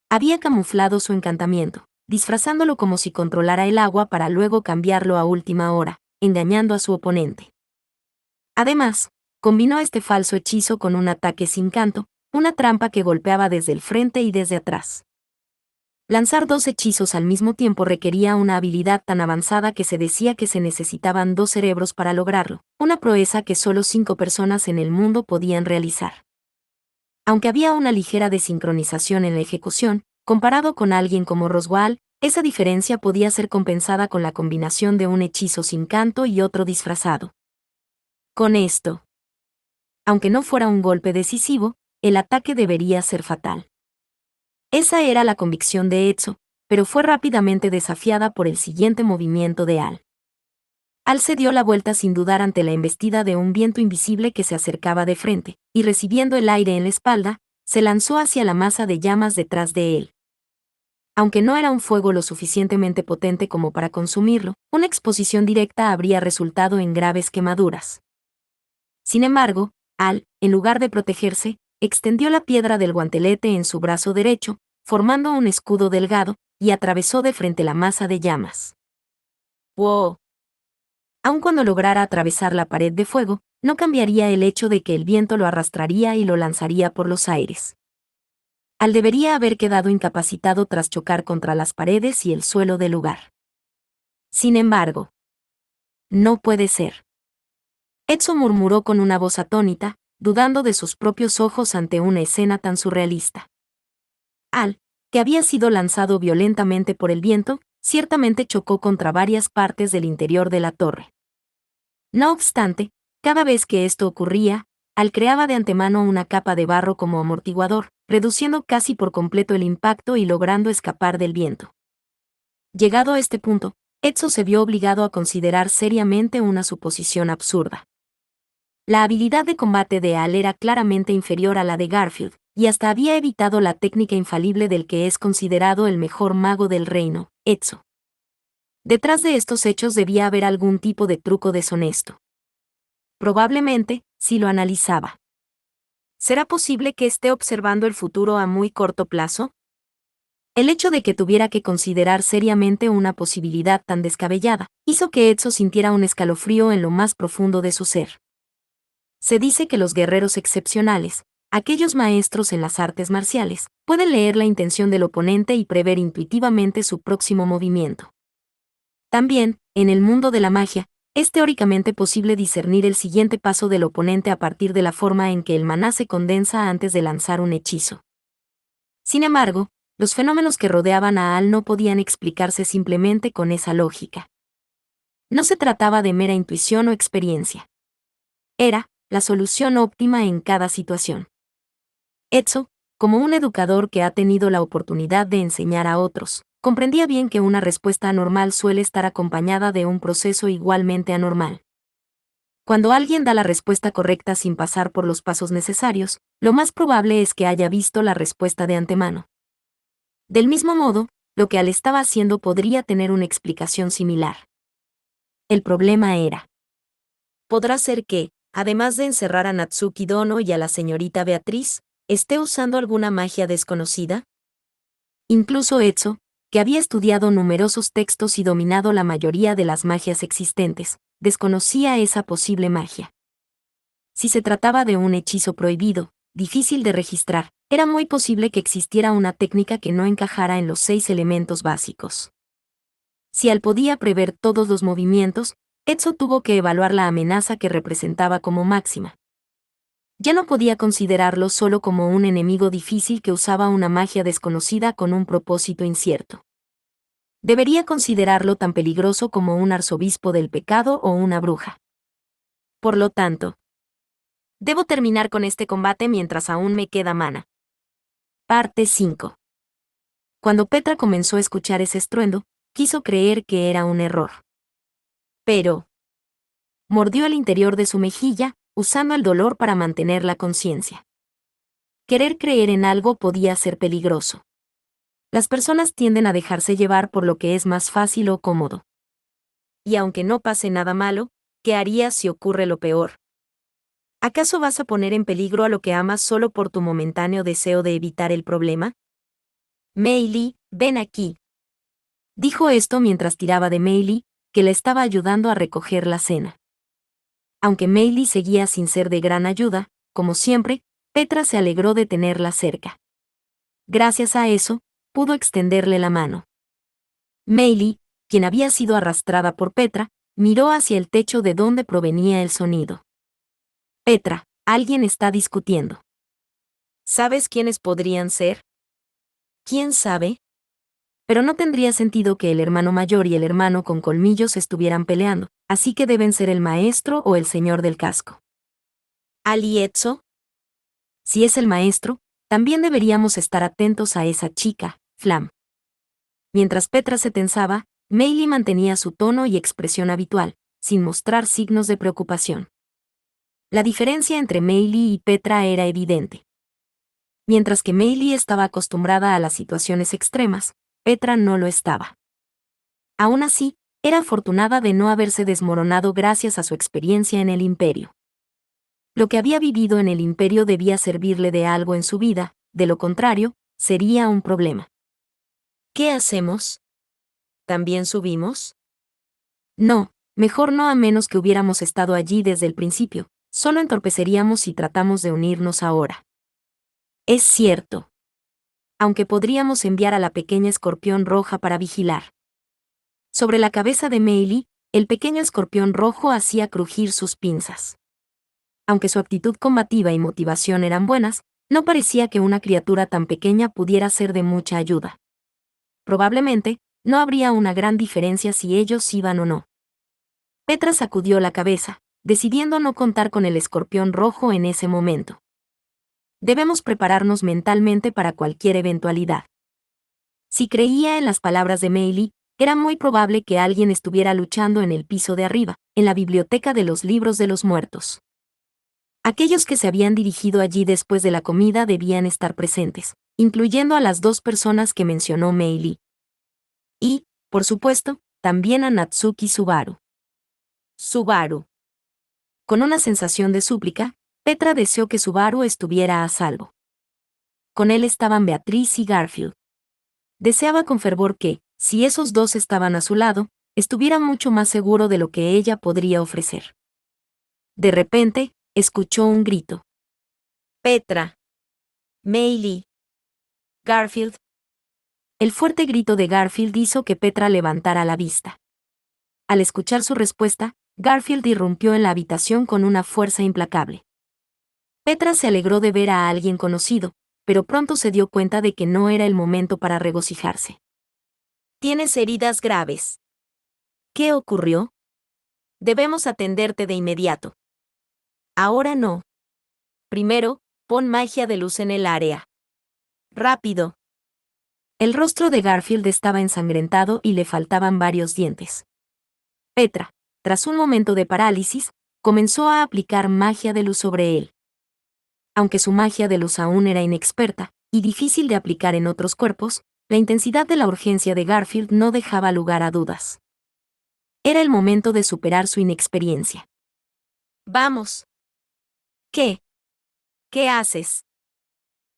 Había camuflado su encantamiento, disfrazándolo como si controlara el agua para luego cambiarlo a última hora, engañando a su oponente. Además, combinó este falso hechizo con un ataque sin canto, una trampa que golpeaba desde el frente y desde atrás. Lanzar 2 hechizos al mismo tiempo requería una habilidad tan avanzada que se decía que se necesitaban 2 cerebros para lograrlo, una proeza que solo 5 personas en el mundo podían realizar. Aunque había una ligera desincronización en la ejecución, comparado con alguien como Roswell, esa diferencia podía ser compensada con la combinación de un hechizo sin canto y otro disfrazado. Con esto, aunque no fuera un golpe decisivo, el ataque debería ser fatal. Esa era la convicción de Edson, pero fue rápidamente desafiada por el siguiente movimiento de Al. Al se dio la vuelta sin dudar ante la embestida de un viento invisible que se acercaba de frente, y recibiendo el aire en la espalda, se lanzó hacia la masa de llamas detrás de él. Aunque no era un fuego lo suficientemente potente como para consumirlo, una exposición directa habría resultado en graves quemaduras. Sin embargo, Al, en lugar de protegerse, extendió la piedra del guantelete en su brazo derecho, formando un escudo delgado, y atravesó de frente la masa de llamas. ¡Wow! Aun cuando lograra atravesar la pared de fuego, no cambiaría el hecho de que el viento lo arrastraría y lo lanzaría por los aires. Al debería haber quedado incapacitado tras chocar contra las paredes y el suelo del lugar. Sin embargo, no puede ser. Edson murmuró con una voz atónita, dudando de sus propios ojos ante una escena tan surrealista. Al, que había sido lanzado violentamente por el viento, ciertamente chocó contra varias partes del interior de la torre. No obstante, cada vez que esto ocurría, Al creaba de antemano una capa de barro como amortiguador, reduciendo casi por completo el impacto y logrando escapar del viento. Llegado a este punto, Edson se vio obligado a considerar seriamente una suposición absurda. La habilidad de combate de Al era claramente inferior a la de Garfield, y hasta había evitado la técnica infalible del que es considerado el mejor mago del reino, Edson. Detrás de estos hechos debía haber algún tipo de truco deshonesto. Probablemente, si lo analizaba. ¿Será posible que esté observando el futuro a muy corto plazo? El hecho de que tuviera que considerar seriamente una posibilidad tan descabellada, hizo que Edson sintiera un escalofrío en lo más profundo de su ser. Se dice que los guerreros excepcionales, aquellos maestros en las artes marciales, pueden leer la intención del oponente y prever intuitivamente su próximo movimiento. También, en el mundo de la magia, es teóricamente posible discernir el siguiente paso del oponente a partir de la forma en que el maná se condensa antes de lanzar un hechizo. Sin embargo, los fenómenos que rodeaban a Al no podían explicarse simplemente con esa lógica. No se trataba de mera intuición o experiencia. Era la solución óptima en cada situación. Edson, como un educador que ha tenido la oportunidad de enseñar a otros, Comprendía bien que una respuesta anormal suele estar acompañada de un proceso igualmente anormal. Cuando alguien da la respuesta correcta sin pasar por los pasos necesarios, lo más probable es que haya visto la respuesta de antemano. Del mismo modo, lo que Al estaba haciendo podría tener una explicación similar. El problema era: ¿podrá ser que, además de encerrar a Natsuki Dono y a la señorita Beatriz, esté usando alguna magia desconocida? Incluso Etso, que había estudiado numerosos textos y dominado la mayoría de las magias existentes, desconocía esa posible magia. Si se trataba de un hechizo prohibido, difícil de registrar, era muy posible que existiera una técnica que no encajara en los 6 elementos básicos. Si Al podía prever todos los movimientos, Etso tuvo que evaluar la amenaza que representaba como máxima. Ya no podía considerarlo solo como un enemigo difícil que usaba una magia desconocida con un propósito incierto. Debería considerarlo tan peligroso como un arzobispo del pecado o una bruja. Por lo tanto, debo terminar con este combate mientras aún me queda mana. Parte 5. Cuando Petra comenzó a escuchar ese estruendo, quiso creer que era un error. Pero mordió el interior de su mejilla, usando el dolor para mantener la conciencia. Querer creer en algo podía ser peligroso. Las personas tienden a dejarse llevar por lo que es más fácil o cómodo. Y aunque no pase nada malo, ¿qué harías si ocurre lo peor? ¿Acaso vas a poner en peligro a lo que amas solo por tu momentáneo deseo de evitar el problema? Mei Li, ven aquí. Dijo esto mientras tiraba de Mei Li, que le estaba ayudando a recoger la cena. Aunque Mei Li seguía sin ser de gran ayuda, como siempre, Petra se alegró de tenerla cerca. Gracias a eso, pudo extenderle la mano. Mei Li, quien había sido arrastrada por Petra, miró hacia el techo de donde provenía el sonido. Petra, alguien está discutiendo. ¿Sabes quiénes podrían ser? ¿Quién sabe? Pero no tendría sentido que el hermano mayor y el hermano con colmillos estuvieran peleando, así que deben ser el maestro o el señor del casco. ¿Al y Etso? Si es el maestro, también deberíamos estar atentos a esa chica, Flam. Mientras Petra se tensaba, Mei Li mantenía su tono y expresión habitual, sin mostrar signos de preocupación. La diferencia entre Mei Li y Petra era evidente. Mientras que Mei Li estaba acostumbrada a las situaciones extremas, Petra no lo estaba. Aún así, era afortunada de no haberse desmoronado gracias a su experiencia en el Imperio. Lo que había vivido en el Imperio debía servirle de algo en su vida, de lo contrario, sería un problema. ¿Qué hacemos? ¿También subimos? No, mejor no, a menos que hubiéramos estado allí desde el principio, solo entorpeceríamos si tratamos de unirnos ahora. Es cierto. Aunque podríamos enviar a la pequeña escorpión roja para vigilar. Sobre la cabeza de Mei Li, el pequeño escorpión rojo hacía crujir sus pinzas. Aunque su actitud combativa y motivación eran buenas, no parecía que una criatura tan pequeña pudiera ser de mucha ayuda. Probablemente, no habría una gran diferencia si ellos iban o no. Petra sacudió la cabeza, decidiendo no contar con el escorpión rojo en ese momento. Debemos prepararnos mentalmente para cualquier eventualidad. Si creía en las palabras de Mei Li, era muy probable que alguien estuviera luchando en el piso de arriba, en la biblioteca de los libros de los muertos. Aquellos que se habían dirigido allí después de la comida debían estar presentes, incluyendo a las 2 personas que mencionó Mei Li. Y, por supuesto, también a Natsuki Subaru. Subaru. Con una sensación de súplica, Petra deseó que Subaru estuviera a salvo. Con él estaban Beatriz y Garfield. Deseaba con fervor que, si esos 2 estaban a su lado, estuviera mucho más seguro de lo que ella podría ofrecer. De repente, escuchó un grito. Petra. Mei Li. Garfield. El fuerte grito de Garfield hizo que Petra levantara la vista. Al escuchar su respuesta, Garfield irrumpió en la habitación con una fuerza implacable. Petra se alegró de ver a alguien conocido, pero pronto se dio cuenta de que no era el momento para regocijarse. Tienes heridas graves. ¿Qué ocurrió? Debemos atenderte de inmediato. Ahora no. Primero, pon magia de luz en el área. Rápido. El rostro de Garfield estaba ensangrentado y le faltaban varios dientes. Petra, tras un momento de parálisis, comenzó a aplicar magia de luz sobre él. Aunque su magia de luz aún era inexperta y difícil de aplicar en otros cuerpos, la intensidad de la urgencia de Garfield no dejaba lugar a dudas. Era el momento de superar su inexperiencia. «Vamos». «¿Qué? ¿Qué haces?».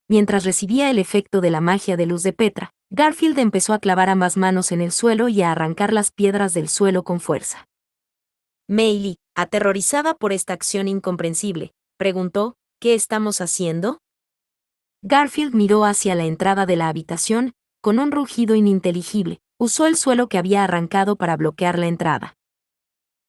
Mientras recibía el efecto de la magia de luz de Petra, Garfield empezó a clavar ambas manos en el suelo y a arrancar las piedras del suelo con fuerza. Meili, aterrorizada por esta acción incomprensible, preguntó: «¿Qué estamos haciendo?». Garfield miró hacia la entrada de la habitación, con un rugido ininteligible, usó el suelo que había arrancado para bloquear la entrada.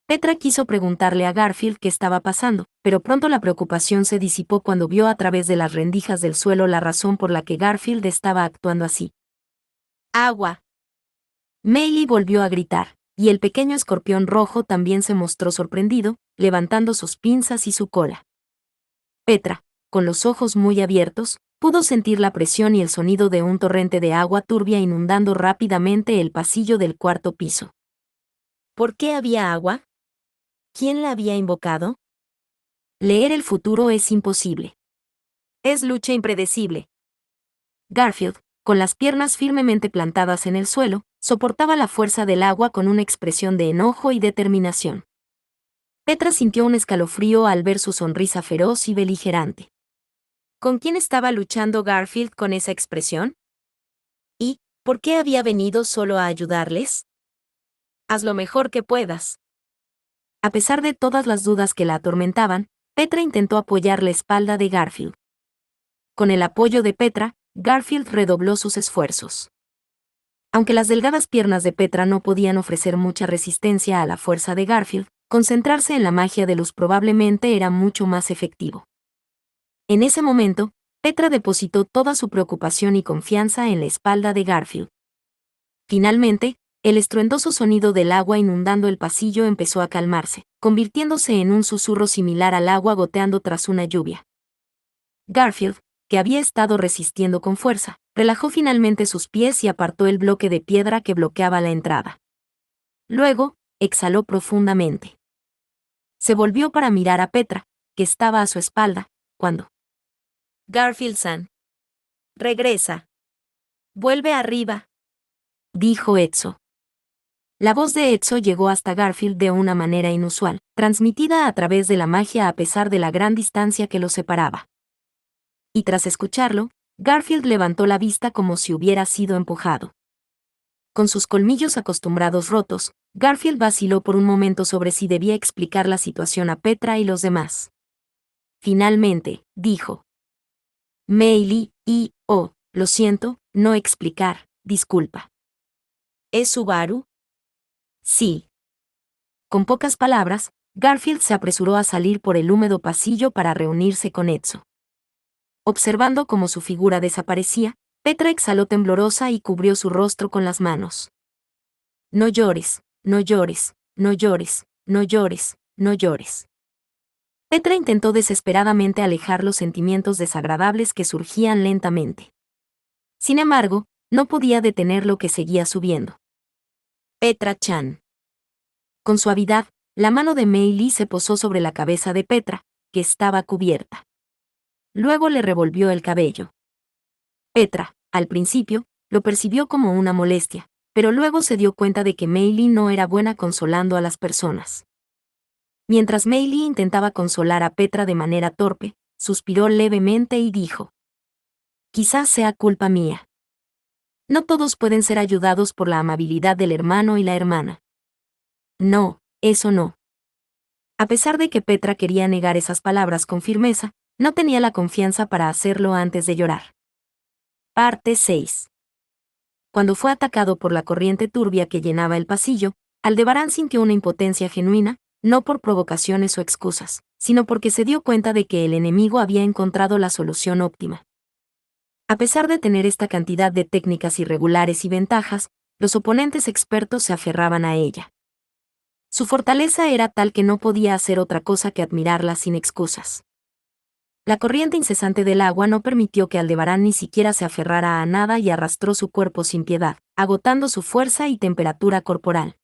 Petra quiso preguntarle a Garfield qué estaba pasando, pero pronto la preocupación se disipó cuando vio a través de las rendijas del suelo la razón por la que Garfield estaba actuando así. «¡Agua!». Meili volvió a gritar, y el pequeño escorpión rojo también se mostró sorprendido, levantando sus pinzas y su cola. Petra, con los ojos muy abiertos, pudo sentir la presión y el sonido de un torrente de agua turbia inundando rápidamente el pasillo del cuarto piso. ¿Por qué había agua? ¿Quién la había invocado? Leer el futuro es imposible. Es lucha impredecible. Garfield, con las piernas firmemente plantadas en el suelo, soportaba la fuerza del agua con una expresión de enojo y determinación. Petra sintió un escalofrío al ver su sonrisa feroz y beligerante. ¿Con quién estaba luchando Garfield con esa expresión? ¿Y por qué había venido solo a ayudarles? Haz lo mejor que puedas. A pesar de todas las dudas que la atormentaban, Petra intentó apoyar la espalda de Garfield. Con el apoyo de Petra, Garfield redobló sus esfuerzos. Aunque las delgadas piernas de Petra no podían ofrecer mucha resistencia a la fuerza de Garfield, concentrarse en la magia de luz probablemente era mucho más efectivo. En ese momento, Petra depositó toda su preocupación y confianza en la espalda de Garfield. Finalmente, el estruendoso sonido del agua inundando el pasillo empezó a calmarse, convirtiéndose en un susurro similar al agua goteando tras una lluvia. Garfield, que había estado resistiendo con fuerza, relajó finalmente sus pies y apartó el bloque de piedra que bloqueaba la entrada. Luego, exhaló profundamente. Se volvió para mirar a Petra, que estaba a su espalda, cuando «Garfield-san. Regresa. Vuelve arriba», dijo Etso. La voz de Etso llegó hasta Garfield de una manera inusual, transmitida a través de la magia a pesar de la gran distancia que los separaba. Y tras escucharlo, Garfield levantó la vista como si hubiera sido empujado. Con sus colmillos acostumbrados rotos, Garfield vaciló por un momento sobre si debía explicar la situación a Petra y los demás. Finalmente, dijo: «Meili, lo siento, no explicar, disculpa». «¿Es Subaru?». «Sí». Con pocas palabras, Garfield se apresuró a salir por el húmedo pasillo para reunirse con Etso. Observando cómo su figura desaparecía, Petra exhaló temblorosa y cubrió su rostro con las manos. «No llores, no llores, no llores, no llores, no llores». Petra intentó desesperadamente alejar los sentimientos desagradables que surgían lentamente. Sin embargo, no podía detener lo que seguía subiendo. «Petra-chan». Con suavidad, la mano de Meili se posó sobre la cabeza de Petra, que estaba cubierta. Luego le revolvió el cabello. Petra, al principio, lo percibió como una molestia, pero luego se dio cuenta de que Meili no era buena consolando a las personas. Mientras Meili intentaba consolar a Petra de manera torpe, suspiró levemente y dijo: «Quizás sea culpa mía. No todos pueden ser ayudados por la amabilidad del hermano y la hermana». «No, eso no». A pesar de que Petra quería negar esas palabras con firmeza, no tenía la confianza para hacerlo antes de llorar. Parte 6. Cuando fue atacado por la corriente turbia que llenaba el pasillo, Aldebarán sintió una impotencia genuina, no por provocaciones o excusas, sino porque se dio cuenta de que el enemigo había encontrado la solución óptima. A pesar de tener esta cantidad de técnicas irregulares y ventajas, los oponentes expertos se aferraban a ella. Su fortaleza era tal que no podía hacer otra cosa que admirarla sin excusas. La corriente incesante del agua no permitió que Aldebarán ni siquiera se aferrara a nada y arrastró su cuerpo sin piedad, agotando su fuerza y temperatura corporal.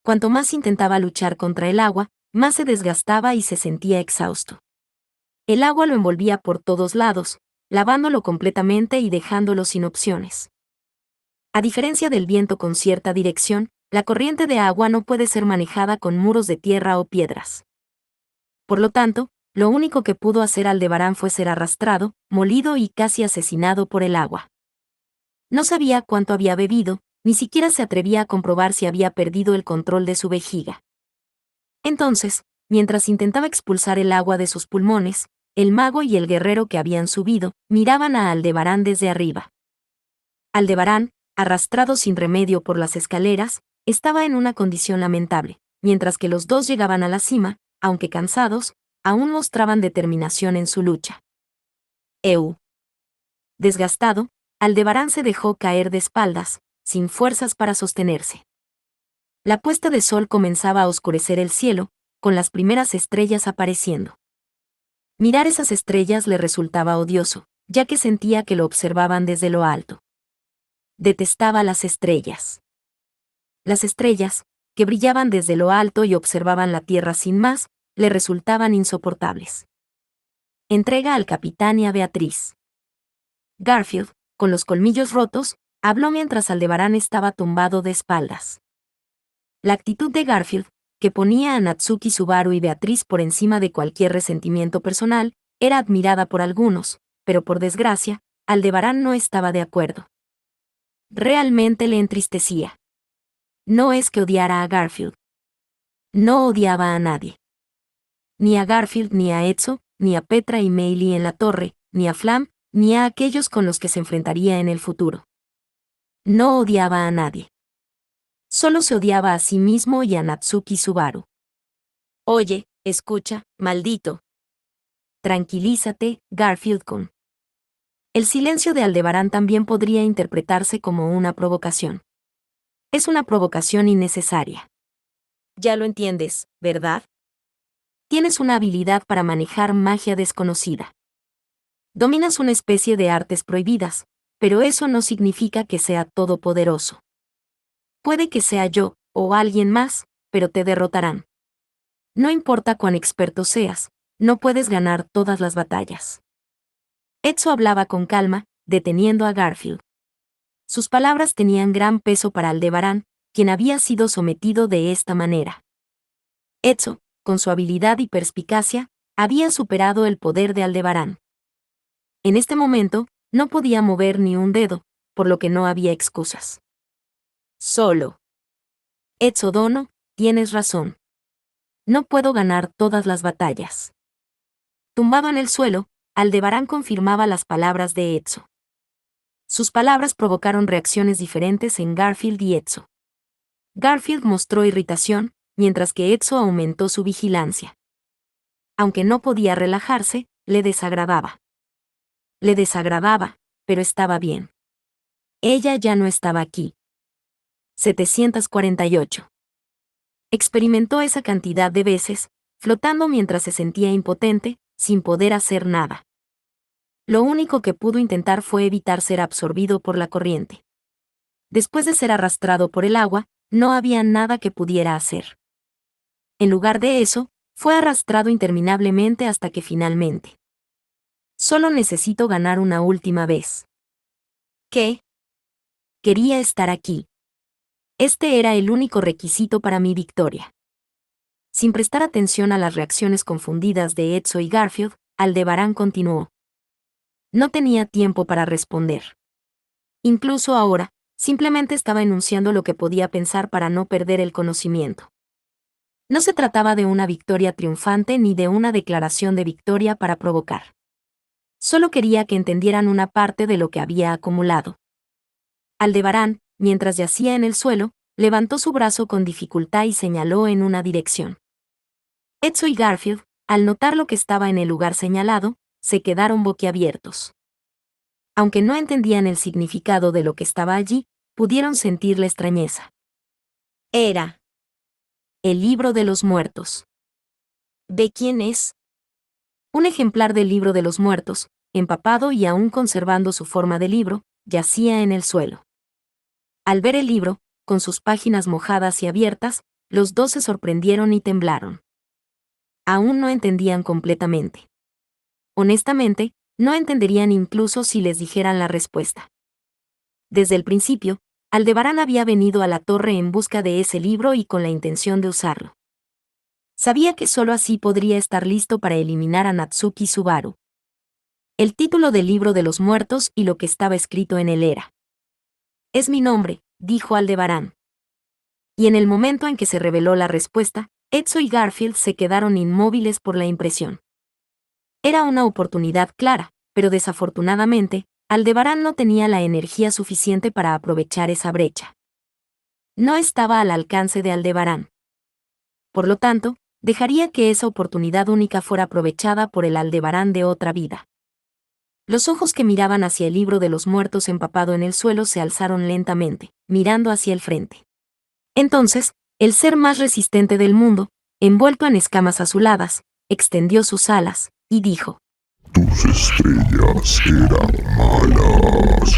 Cuanto más intentaba luchar contra el agua, más se desgastaba y se sentía exhausto. El agua lo envolvía por todos lados, lavándolo completamente y dejándolo sin opciones. A diferencia del viento con cierta dirección, la corriente de agua no puede ser manejada con muros de tierra o piedras. Por lo tanto, lo único que pudo hacer Aldebarán fue ser arrastrado, molido y casi asesinado por el agua. No sabía cuánto había bebido, ni siquiera se atrevía a comprobar si había perdido el control de su vejiga. Entonces, mientras intentaba expulsar el agua de sus pulmones, el mago y el guerrero que habían subido miraban a Aldebarán desde arriba. Aldebarán, arrastrado sin remedio por las escaleras, estaba en una condición lamentable, mientras que los dos llegaban a la cima, aunque cansados, aún mostraban determinación en su lucha. Desgastado, Aldebarán se dejó caer de espaldas, sin fuerzas para sostenerse. La puesta de sol comenzaba a oscurecer el cielo, con las primeras estrellas apareciendo. Mirar esas estrellas le resultaba odioso, ya que sentía que lo observaban desde lo alto. Detestaba las estrellas. Las estrellas, que brillaban desde lo alto y observaban la tierra sin más, le resultaban insoportables. Entrega al capitán y a Beatriz. Garfield, con los colmillos rotos, habló mientras Aldebarán estaba tumbado de espaldas. La actitud de Garfield, que ponía a Natsuki Subaru y Beatriz por encima de cualquier resentimiento personal, era admirada por algunos, pero por desgracia, Aldebarán no estaba de acuerdo. Realmente le entristecía. No es que odiara a Garfield. No odiaba a nadie. Ni a Garfield ni a Etso, ni a Petra y Meili en la torre, ni a Flam, ni a aquellos con los que se enfrentaría en el futuro. No odiaba a nadie. Solo se odiaba a sí mismo y a Natsuki Subaru. Oye, escucha, maldito. Tranquilízate, Garfield con. El silencio de Aldebarán también podría interpretarse como una provocación. Es una provocación innecesaria. Ya lo entiendes, ¿verdad? Tienes una habilidad para manejar magia desconocida. Dominas una especie de artes prohibidas, pero eso no significa que sea todopoderoso. Puede que sea yo, o alguien más, pero te derrotarán. No importa cuán experto seas, no puedes ganar todas las batallas. Etso hablaba con calma, deteniendo a Garfield. Sus palabras tenían gran peso para Aldebarán, quien había sido sometido de esta manera. Etso, con su habilidad y perspicacia, había superado el poder de Aldebarán. En este momento, no podía mover ni un dedo, por lo que no había excusas. Solo. Etso Dono, tienes razón. No puedo ganar todas las batallas. Tumbado en el suelo, Aldebarán confirmaba las palabras de Etso. Sus palabras provocaron reacciones diferentes en Garfield y Etso. Garfield mostró irritación, mientras que Etso aumentó su vigilancia. Aunque no podía relajarse, le desagradaba. Le desagradaba, pero estaba bien. Ella ya no estaba aquí. 748. Experimentó esa cantidad de veces, flotando mientras se sentía impotente, sin poder hacer nada. Lo único que pudo intentar fue evitar ser absorbido por la corriente. Después de ser arrastrado por el agua, no había nada que pudiera hacer. En lugar de eso, fue arrastrado interminablemente hasta que finalmente. Solo necesito ganar una última vez. ¿Qué? Quería estar aquí. Este era el único requisito para mi victoria. Sin prestar atención a las reacciones confundidas de Etso y Garfield, Aldebarán continuó. No tenía tiempo para responder. Incluso ahora, simplemente estaba enunciando lo que podía pensar para no perder el conocimiento. No se trataba de una victoria triunfante ni de una declaración de victoria para provocar. Solo quería que entendieran una parte de lo que había acumulado. Aldebarán, mientras yacía en el suelo, levantó su brazo con dificultad y señaló en una dirección. Etso y Garfield, al notar lo que estaba en el lugar señalado, se quedaron boquiabiertos. Aunque no entendían el significado de lo que estaba allí, pudieron sentir la extrañeza. Era el libro de los muertos. ¿De quién es? Un ejemplar del libro de los muertos, empapado y aún conservando su forma de libro, yacía en el suelo. Al ver el libro, con sus páginas mojadas y abiertas, los dos se sorprendieron y temblaron. Aún no entendían completamente. Honestamente, no entenderían incluso si les dijeran la respuesta. Desde el principio, Aldebarán había venido a la torre en busca de ese libro y con la intención de usarlo. Sabía que solo así podría estar listo para eliminar a Natsuki Subaru. El título del libro de los muertos y lo que estaba escrito en él era: «Es mi nombre», dijo Aldebarán. Y en el momento en que se reveló la respuesta, Etsu y Garfield se quedaron inmóviles por la impresión. Era una oportunidad clara, pero desafortunadamente, Aldebarán no tenía la energía suficiente para aprovechar esa brecha. No estaba al alcance de Aldebarán. Por lo tanto, dejaría que esa oportunidad única fuera aprovechada por el Aldebarán de otra vida. Los ojos que miraban hacia el libro de los muertos empapado en el suelo se alzaron lentamente, mirando hacia el frente. Entonces, el ser más resistente del mundo, envuelto en escamas azuladas, extendió sus alas, y dijo: Tus estrellas eran malas.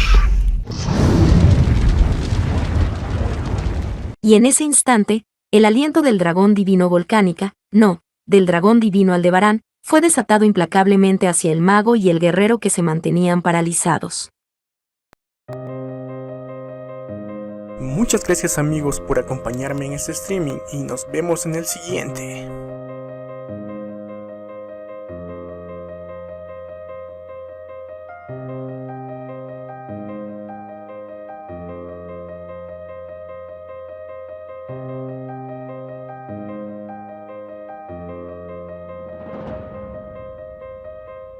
Y en ese instante, el aliento del dragón divino volcánica, no, del dragón divino Aldebarán, fue desatado implacablemente hacia el mago y el guerrero que se mantenían paralizados. Muchas gracias amigos por acompañarme en este streaming y nos vemos en el siguiente.